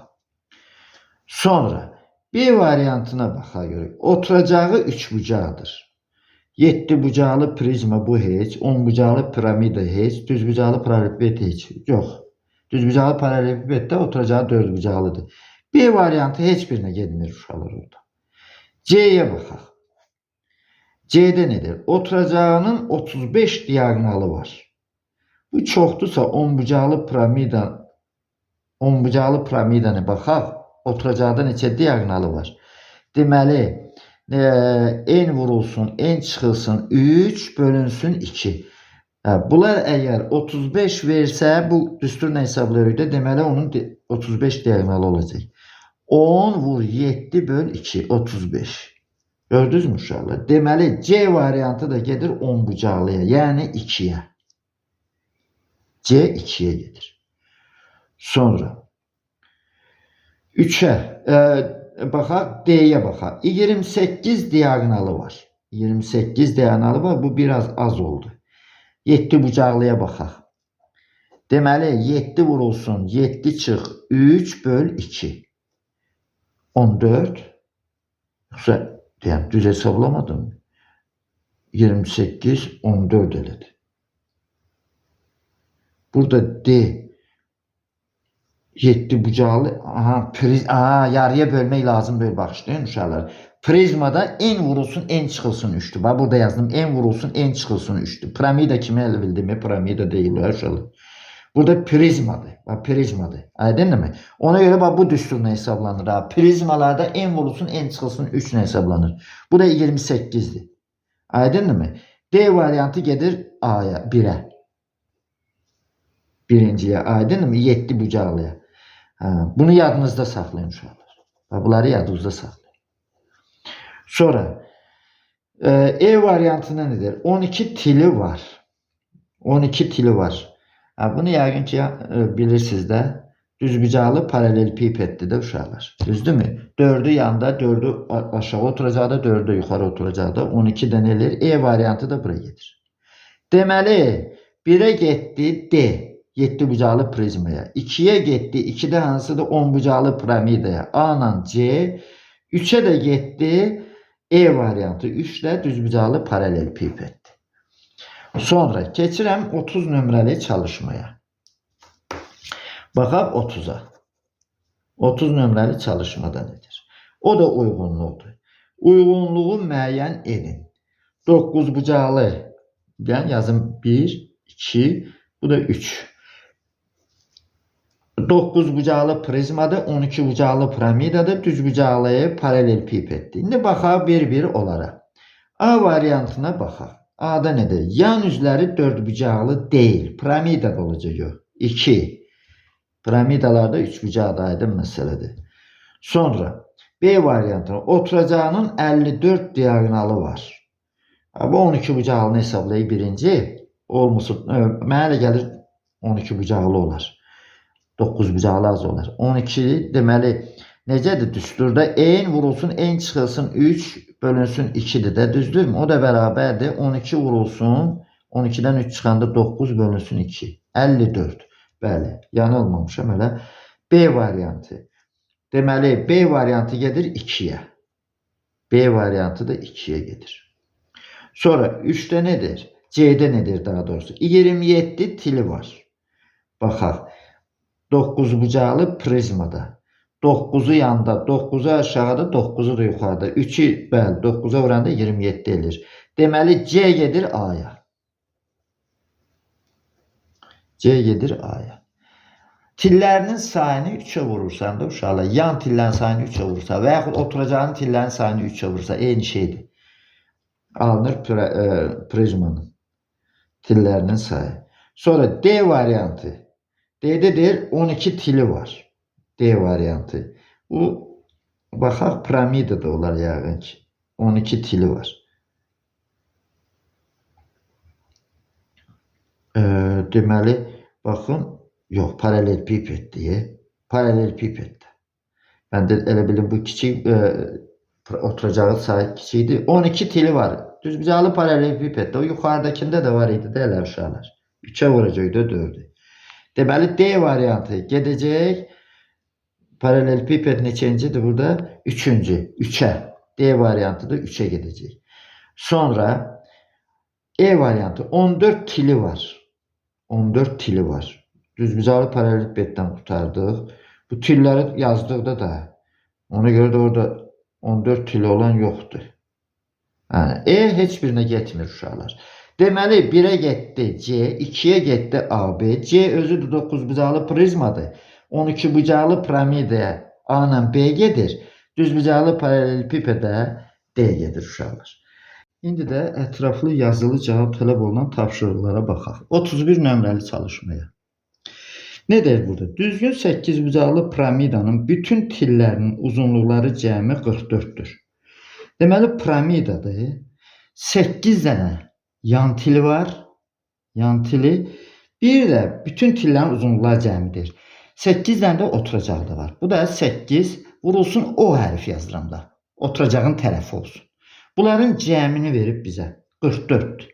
Speaker 1: Sonra B variantına baxa görək. Oturacağı üçbucaqdır. 7 bucaqlı prizma bu heç, 10 bucaqlı piramida heç, düz bucaqlı paralelipiped heç. Yox. Düz bucaqlı paralelipipeddə oturacağı 4 bucaqlıdır. B variantı heç birinə getmir uşaqlar orada. C'ye baxaq. C'də nedir? Oturacağının 35 diagonalı var. Bu çoxdursa 10 bucaqlı piramidanı baxaq. Oturacaqda neçə diagonalı var? Deməli, n vurulsun, n çıxılsın 3 bölünsün 2. Bunlar əgər 35 versə, bu düsturla hesablayırıq da, deməli onun 35 diagonalı olacaq. 10 vur 7 böl 2, 35. Gördünüz mü uşaqlar? Deməli, C variantı da gedir 10 bucaqlıya, yəni 2'yə. C 2'yə gedir. Sonra 3'ə baxaq, D'ye baxaq. 28 diagonalı var. 28 diagonalı var. Bu biraz az oldu. 7 bucaqlıya baxaq. Deməli 7 vurulsun. 7 çıx. 3 böl 2. 14. Yoxsa deyəm, düz hesablamadım. 28, 14 elədi. Burada D 7 bucaqlı, yarıya bölmək lazım böyle baxışlayın uşaqlar. Prizmada n vurulsun, n çıxılsın 3'tür. Bax burada yazdım, n vurulsun, n çıxılsın 3'tür. Piramida kimi elə bildim, piramida deyil uşaqlar. Burada prizmadır. Bax prizmadır. Aydınmı? Ona göre bax bu düsturla hesablanır. Ha. Prizmalarda n vurulsun, n çıxılsın 3 ilə hesablanır. Bu da 28'dir. Aydınmı? D variantı gedir A'ya, 1'ə. Birinciye, aydınmı? 7 bucaqlıya. Bunu yadınızda saxlayın uşaqlar. Bunları yadınızda saxlayın. Sonra E variantına nedir? 12 tili var. 12 tili var. Bunu yəqin ki bilirsiniz də. Düz bucaqlı paralelipipeddir də uşaqlar. Düzdürmü? 4'ü yanda, 4'ü aşağı oturacaqda, 4'ü yuxarı oturacaqda. 12'dən eləyir. E variantı da buraya gedir. Deməli 1'ə getdi D. 7 bucaqlı prizmaya. 2'ye getdi. 2'də hansıdır? 10 bucaqlı piramidaya. A ilə C. 3'ə də getdi. E variantı. 3'də düz bucaqlı paralelipipeddir. Sonra keçirəm 30 nömrəli çalışmaya. Baxaq 30'a. 30 nömrəli çalışmada nedir? O da uyğunluqdur. Uyğunluğu müəyyən edin. 9 bucaqlı. Yəni yazım 1, 2, bu da 3. 9 bucaqlı prizmadır, 12 bucaqlı piramidadır, düz bucaqlı paralelipipeddir. İndi baxaq bir-bir onlara. A variantına baxaq. A'da nedir? Yan üzləri 4 bucaqlı deyil. Piramidada olacaq o. 2. Piramidalarda 3 bucaqda aydın məsələdir. Sonra B variantına oturacağının 54 diagonalı var. Bu 12 bucaqlını hesablayıb birinci. Olmuşsun. Mənə gəlir 12 bucaqlı olar. 9 bucaqlı az olar. 12 deməli necədir düsturda? N vurulsun, n çıxılsın 3 bölünsün 2'dir də düzdürmü? O da bərabərdir. 12 vurulsun, 12'dən 3 çıxanda 9 bölünsün 2. 54. Bəli, yanılmamışam elə. B variantı. Deməli B variantı gedir 2'yə. B variantı da 2'yə gedir. Sonra 3'də nedir? C'də nedir daha doğrusu? 27 tili var. Baxaq. 9 bucaqlı prizmada. 9'u yanda, 9'u aşağıda, 9'u da yuxarıda. 3'ü bəli 9'a vuranda 27 edir. Deməli C gedir A'ya. C gedir A'ya. Tillərinin sayını 3'e vurursan da uşaqlar, yan tillərin sayını 3'e vurursa və yaxud oturacağın tillərin sayını 3'e vurursa eyni şeydir. Alınır prizmanın tillərinin sayı. Sonra D variantı. D'de deyir 12 tili var. D variantı. Bu baxaq piramida da olar yəqin ki. 12 tili var. Deməli baxın, yox, paralelpiped deyə. Paralelpiped. Mən də elə bilim bu kiçik oturacağı sayı kiçikdir. 12 tili var. Düzbucaqlı paralelpiped. O yuxarıdakında da var idi də elə uşaqlar. 3'e vuracaq da 4'ü. Deməli D variantı gedəcək. Paralelpiped neçəncidir burada? 3-cü. 3'e. D variantı da 3'e gedəcək. Sonra E variantı 14 tili var. 14 tili var. Düzbucaqlı paralelpipeddən qurtardıq. Bu tilləri yazdıqda da ona görə də orada 14 tili olan yoxdur. Yəni E heç birinə getmir uşaqlar. Deməli 1'e getdi C, 2'ye getdi AB. C özü də 9 bucaqlı prizmadır. 12 bucaqlı piramidaya A ilə B gedir. Düzbucaqlı paralelpipedə D gedir uşaqlar. İndi də ətraflı yazılı cavab tələb olunan tapşırıqlara baxaq. 31 nömrəli çalışmaya. Ne der burada? Düzgün 8 bucaqlı piramidanın bütün tillərinin uzunluqları cəmi 44'dür. Deməli piramidadır. 8 dənə yan tili var. Yan tili. Bir də bütün tillərin uzunluqları cəmidir. 8 dənə də oturacağı da var. Bu da 8 vurulsun O hərfi yazıram da. Oturacağın tərəfi olsun. Bunların cəmini verib bizə 44'dür.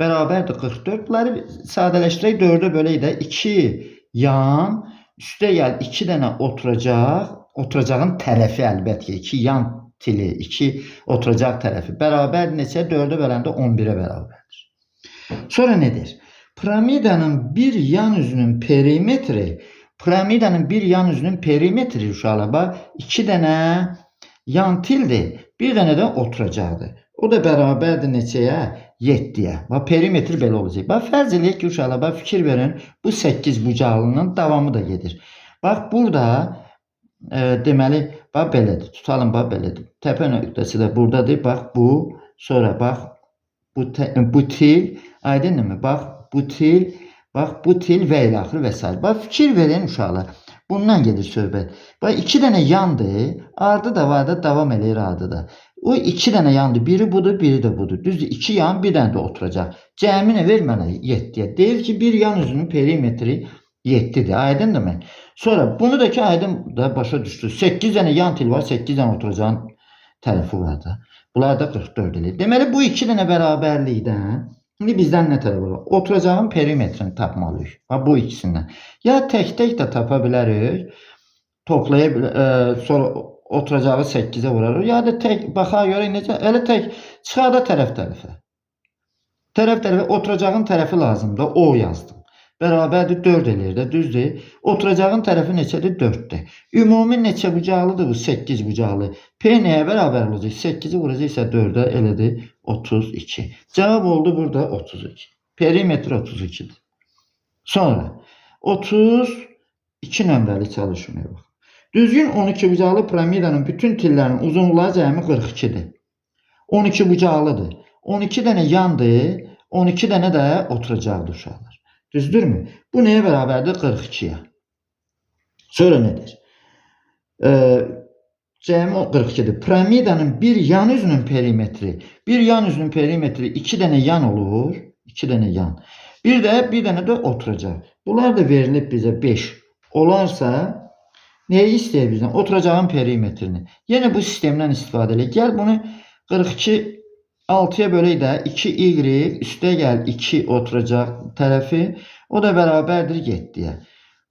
Speaker 1: Bərabərdir 44. Bunları sadələşdirək 4'e bölək də 2 yan üstə gəl 2 dənə oturacaq. Oturacağın tərəfi əlbəttə 2 yan tili, 2 oturacaq tərəfi bərabər neçə? 4'e böləndə 11'e bərabərdir. Sonra nedir? Piramidanın bir yan üzünün perimetri uşaqlar bax 2 dənə yan tildir, bir dənə də oturacaqdır. O da bərabərdir neçəyə? 7'ye. Bax perimetr belə olacaq. Bax fərz eləyək ki uşaqlar bax fikir verin. Bu 8 bucaqlının davamı da gedir. Bax burada deməli bax belədir. Tutalım bax belədir. Təpə nöqtəsi də buradadır. Bax bu, sonra bax bu til, aydınmı? Bax bu til, bax bu til və ilə axır və s. Bax fikir verin uşaqlar. Bundan gedir söhbət. Bax 2 dənə yandır. Ardı da var da davam eləyir ardı da. O 2 dənə yandır. Biri budur, biri də budur. Düzdür? 2 yan, bir dənə də oturacaq. Cəmini ver mənə 7'ye. Deyir ki, bir yan üzünün perimetri 7'dir. Aydındır mı? Sonra bunu da ki aydın da başa düşdü. 8 dənə yan til var, 8 dənə oturacağın tərəfi var da. Bunlar da 44 edir. Deməli bu 2 dənə bərabərlikdən indi bizdən nə tələb olur? Oturacağın perimetrini tapmalıyıq. Bu ikisindən. Ya tək-tək də tapa bilərik. Sonra oturacağı 8'e vurarıq. Ya da tək baxaq görək necə? Elə tək çıxarda tərəf-tərəfə. Tərəf-tərəfə oturacağın tərəfi lazımdır. O yazdım. Bərabərdir 4 eləyir də, düzdür? Oturacağın tərəfi neçədir? 4'dür. Ümumi neçə bucaqlıdır bu? 8 bucaqlı. P nəyə bərabər olacaq? 8'i vuracaqsa 4'ə elədir 32. Cavab oldu burada 32. Perimetr 32'dir. Sonra 32 nömrəli çalışmaya bax. Düzgün 12 bucaqlı piramidanın bütün tillərinin uzunluğu cəmi 42'dir. 12 bucaqlıdır. 12 dənə yandır, 12 dənə də oturacaqdır uşaqlar. Düzdürmü? Bu nəyə bərabərdir? 42'ye. Sonra nedir? Cəmi 42'dir. Piramidanın bir yan üzünün perimetri 2 dənə yan olur. 2 dənə yan. Bir dənə də oturacaq. Bunlar da verilib bizə 5 olarsa nəyi istəyir bizdən? Oturacağın perimetrini. Yenə bu sistemdən istifadə edək. Gəl bunu 42 6'ya bölək də 2y üstə gəl 2 oturacaq tərəfi. O da bərabərdir 7'ye.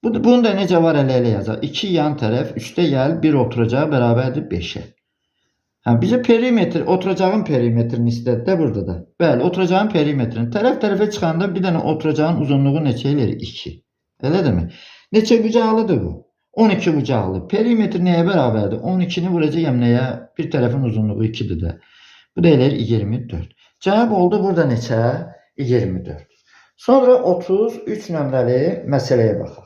Speaker 1: Bunu da necə var elə yazaq. 2 yan tərəf üstə gəl 1 oturacaq bərabərdir 5'e. Bizə perimetr, oturacağın perimetrini istədi də burada da. Bəli, oturacağın perimetrini. Tərəf-tərəfə çıxanda bir dənə oturacağın uzunluğu neçə eləyir? 2. Elə mi? Neçə bucaqlıdır bu? 12 bucaqlı. Perimetr nəyə bərabərdir? 12-ni vuracağım nəyə? Bir tərəfin uzunluğu 2-dir də. Bu da eləyir 24. Cavab oldu burada neçə? 24. Sonra 33 nömrəli məsələyə baxaq.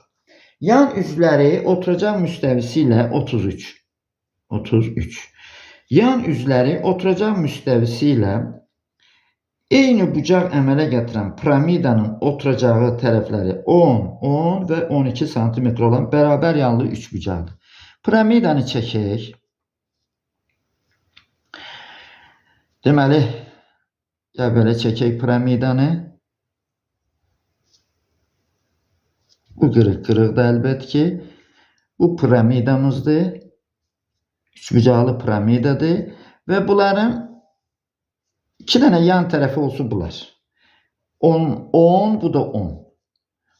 Speaker 1: Yan üzləri oturacaq müstəvisi ilə 33. 33. Yan üzləri oturacaq müstəvisi ilə eyni bucaq əmələ gətirən piramidanın oturacağı tərəfləri 10, 10 və 12 cm olan bərabər yanlı 3 bucaqdır. Piramidanı çəkək. Deməli, ya belə çəkək piramidanı. Bu qırıq-qırıqdır əlbət ki. Bu piramidamızdır. 3 bucaqlı piramidadır. Və bunların 2 dənə yan tərəfi olsun bunlar. 10, 10, bu da 10.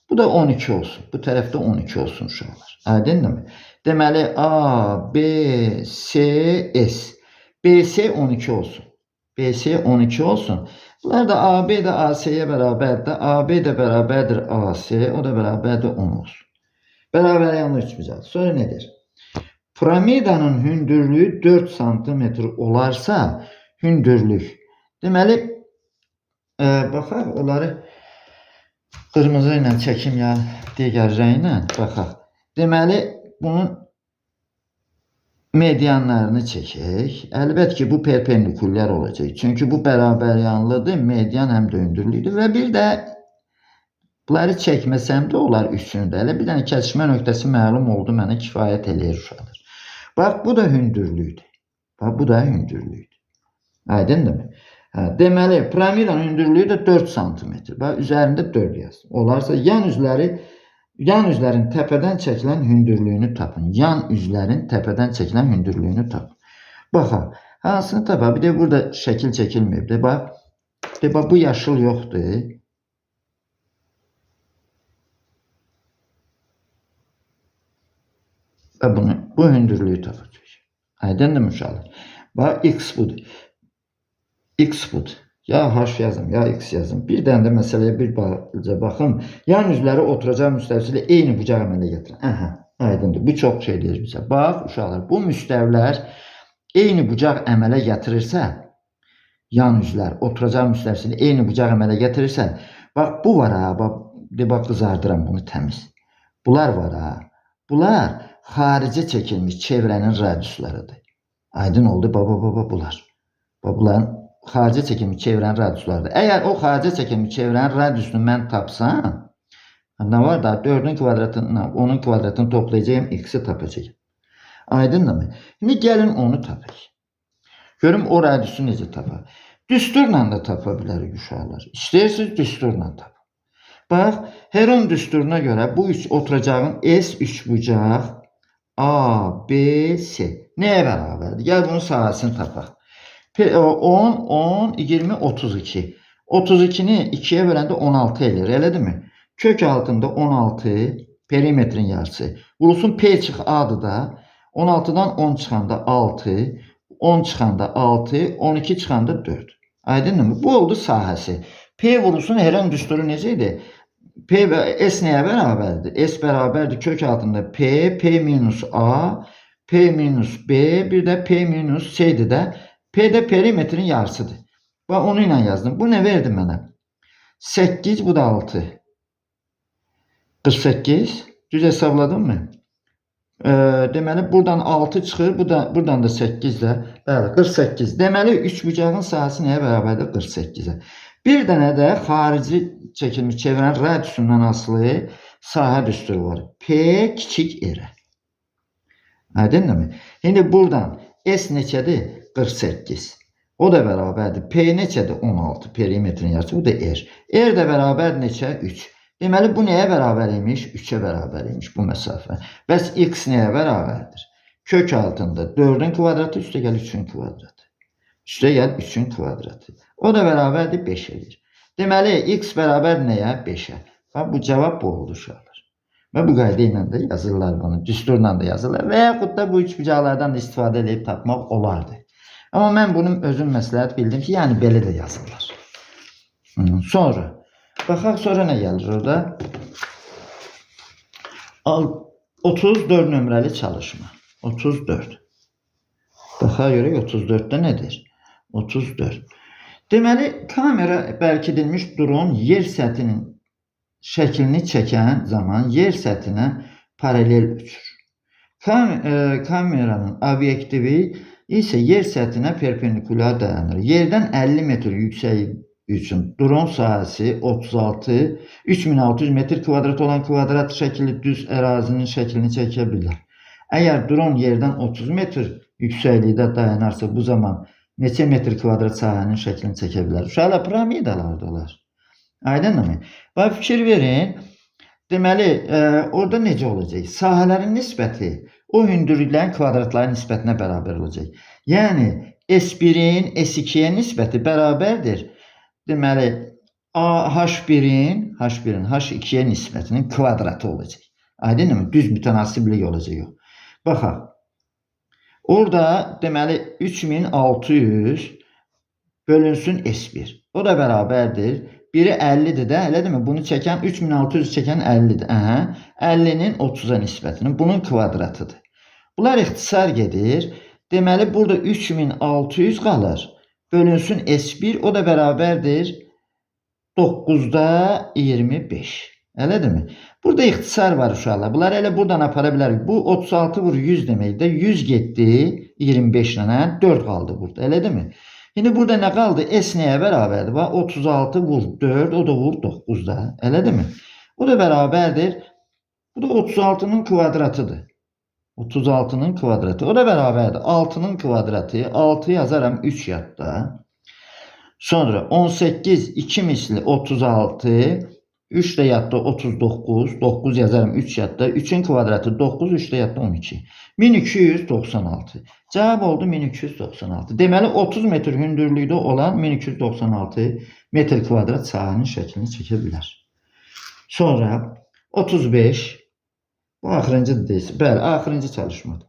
Speaker 1: Bu da 12 olsun. Bu tərəfdə 12 olsun uşaqlar. Aydındır? Deməli A, B, C, S. BC 12 olsun. BC 12 olsun. Bunlar da AB də AC'yə bərabərdir. AB də bərabərdir AC. O da bərabərdir 10 olsun. Bərabər yanlı 3 bucaq. Sonra nədir? Piramidanın hündürlüyü 4 cm olarsa hündürlük. Deməli, baxaq, onları qırmızı ilə çəkim ya digər rənglə baxaq. Deməli, bunun medianlarını çəkək. Əlbət ki, bu perpendikulyar olacaq. Çünki bu bərabər yanlıdır, median həm də hündürlükdür. Və bir də bunları çəkməsəm də olar üçünü də. Elə bir dənə kəsişmə nöqtəsi məlum oldu, mənə kifayət eləyir uşaqlar. Bax, bu da hündürlükdür. Bax, bu da hündürlükdür. Aydındır mı? Deməli, piramidanın hündürlüyü də 4 cm. Bax, üzərində 4 yazdım. Olarsa yan üzlərin təpədən çəkilən hündürlüyünü tapın. Yan üzlərin təpədən çəkilən hündürlüyünü tapın. Baxaq, hansını tapaq? Bir də burada şəkil çəkilməyib. Bax, bu yaşıl yoxdur. Və bu hündürlüyü tapacaq. Aydındır mı uşaqlar? Bax, x budur. X budur. Ya H yazım, ya X yazım. Bir dənə də məsələyə bir baxın. Yan üzləri oturacaq müstəvisi ilə eyni bucaq əmələ gətirin. Aha, aydındır. Bu çox şey deyir bizə. Bax, uşaqlar, bu müstəvilər eyni bucaq əmələ gətirirsə, yan üzlər oturacaq müstəvisi ilə eyni bucaq əmələ gətirirsə, bax, bu var ha, bax, qızardıram bunu təmiz. Bunlar var ha. Bunlar xaricə çəkilmiş çevrənin radiuslarıdır. Aydın oldu, bunlar. Bunların xaricə çəkilmiş çevrənin radiuslarıdır. Əgər o xaricə çəkilmiş çevrənin radiusunu mən tapsam, nə var da 4-ün kvadratını, 10-un kvadratını toplayacağım, x-i tapacağım. Aydındır mı? Şimdi gəlin onu tapaq. Görüm o radiusu necə tapaq. Düsturla da tapa bilərik uşaqlar. İstəyirsiniz düsturla tapaq. Bax, Heron düsturuna görə bu üç oturacağın S3 bucaq A, B, C nəyə bərabərdir? Gəl bunun sahəsini tapaq. 10, 10, 20, 32. 32'ni 2'ye böləndə 16 elir, elədir mi? Kök altında 16, perimetrin yarısı. Vurulsun P çıx A'dır da. 16'dan 10 çıxanda 6, 10 çıxanda 6, 12 çıxanda 4. Aydındır mı? Bu oldu sahəsi. P vurulsun Heron düsturu necə idi? P və S nəyə bərabərdir? S bərabərdir kök altında P, P minus A, P minus B, bir də P minus C'dir də. P də perimetrin yarısıdır. Bax, onu ilə yazdım. Bu nə verdi mənə? 8, bu da 6. 48. Düz hesabladım mı? Deməli, buradan 6 çıxır. Buradan da 8 də. Bəli, 48. Deməli, 3 bucağın sahəsi nəyə bərabərdir? 48'ə. Bir dənə də xarici çəkilmiş çevrənin radiusundan asılı sahə düsturu var. P kiçik R. Aydındır mı? İndi buradan S neçədir? 48. O da bərabərdir. P neçədir? 16. Perimetrin yarısı. Bu da R. R də bərabər neçə? 3. Deməli, bu nəyə bərabər imiş? 3'ə bərabər imiş bu məsafə. Bəs x nəyə bərabərdir? Kök altında 4'ün kvadratı, üstə gəl 3'ün kvadratı. Üstə gəl 3'ün kvadratı. O da bərabərdir 5 edir. Deməli, x bərabər nəyə? 5'ə. Bu cavab bu oldu uşaqlar. Və bu qayda ilə də yazırlar bunu. Düsturla da yazırlar. Və yaxud da bu üç bucaqlardan da istifadə edib tapmaq olardı. Amma mən bunun özüm məsləhət bildim ki, yəni belə də yazırlar. Sonra, baxaq sonra nə gəlir orada? 34 nömrəli çalışma. 34. Daha görək 34-də nədir? 34. Deməli, kamera bərkidilmiş dron yer səthinin şəklini çəkən zaman yer səthinə paralel uçur. Kameranın obyektivi isə yer səthinə perpendikulyar dayanır. Yerdən 50 metr yüksəklik üçün dron sahəsi 36-3600 metr kvadrat olan kvadrat şəkilli düz ərazinin şəklini çəkə bilər. Əgər dron yerdən 30 metr yüksəklikdə dayanarsa, bu zaman neçə metr kvadrat sahənin şəklini çəkə bilər? Uşaqlar, piramidalardır onlar. Aydınmı? Bax, fikir verin. Deməli, orada necə olacaq? Sahələrin nisbəti o hündürlüklərin kvadratların nisbətinə bərabər olacaq. Yəni, S1-in S2-yə nisbəti bərabərdir. Deməli, H1-in H2-yə nisbətinin kvadratı olacaq. Aydınmı? Düz mütənasiblik olacaq yox. Baxaq. Orada deməli 3600 bölünsün S1. O da bərabərdir. Biri 50'dir də, elə demə? Bunu çəkən 3600 çəkən 50'dir. 50'nin 30'a nisbətinin bunun kvadratıdır. Bunlar ixtisar gedir. Deməli burada 3600 qalır. Bölünsün S1, o da bərabərdir 9'da 25. Elədir mi? Burada ixtisar var uşaqlar. Bunları elə buradan apara bilərik. Bu 36 vur 100 deməkdir. 100 getdi 25 ilə, 4 qaldı burada. Elədir mi? Şimdi burada nə qaldı? S nəyə bərabərdir? 36 vur 4, o da vur 9'da. Elədir mi? O da bərabərdir. Bu da 36'nın kvadratıdır. 36'nın kvadratı. O da bərabərdir. 6'nın kvadratı. 6 yazaram 3 yadda. Sonra 18 2 misli 36. 3 de yadda 39. 9 yazarım 3 yadda. 3'ün kvadratı 9. 3 de yadda 12. 1296. Cevap oldu 1296. Deməli 30 metr hündürlükdə olan 1296 metr kvadrat sahənin şəklini çəkə bilər. Sonra 35. Bu axırıncı deyilsin. Bəli, axırıncı çalışmadır.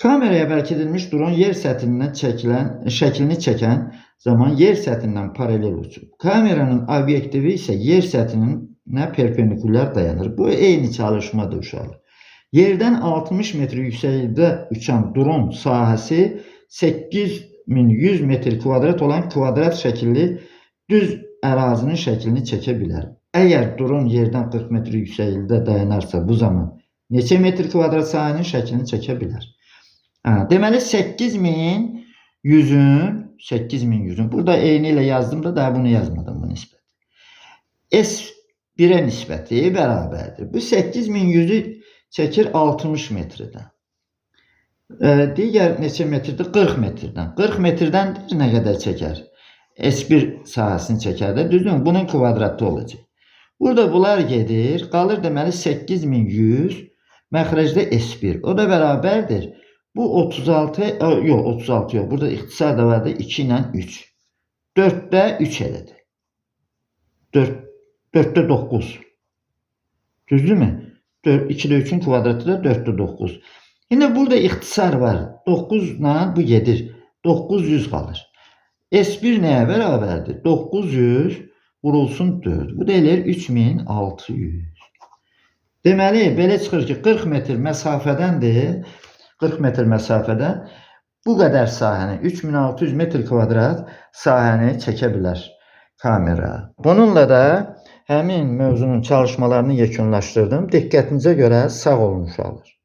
Speaker 1: Kameraya bərkidilmiş dron yer səthindən şəklini çəkən zaman yer səthindən paralel uçur. Kameranın obyektivi isə yer səthinə perpendikulyar dayanır. Bu eyni çalışmadır uşaqlar. Yerdən 60 metr yüksəklikdə uçan dron sahəsi 8100 metr kvadrat olan kvadrat şəkilli düz ərazinin şəklini çəkə bilər. Əgər dron yerdən 40 metr yüksəklikdə dayanarsa, bu zaman neçə metr kvadrat sahənin şəklini çəkə bilər? Deməli 8100'ün burada eyni ilə yazdım da daha bunu yazmadım bu nisbət. S1'ə nisbəti bərabərdir. Bu 8100'ü çəkir 60 metrdən. Digər neçə metrdir? 40 metrdən. 40 metrdən nə qədər çəkər? S1 sahəsini çəkər də, düzdür mü? Bunun kvadratı olacaq. Burada bunlar gedir. Qalır deməli 8100 məxrəcdə S1. O da bərabərdir. Bu 36, yox 36 yox. Burada ixtisar da vardı 2 ilə 3. 4'də 3 elədi. 4'də 9. Düzdür mü? 2'də 3'ün kvadratı da 4'də 9. Yine burada ixtisar var. 9 ilə bu gedir. 900 qalır. S1 nəyə bərabərdir? 900 vurulsun 4. Bu da eləyir 3600. Deməli, belə çıxır ki, 40 metr məsafədəndir. 40 metr məsafədən bu qədər sahəni, 3600 metr kvadrat sahəni çəkə bilər kamera. Bununla da həmin mövzunun çalışmalarını yekunlaşdırdım. Diqqətinizə görə sağ olun uşaqlar.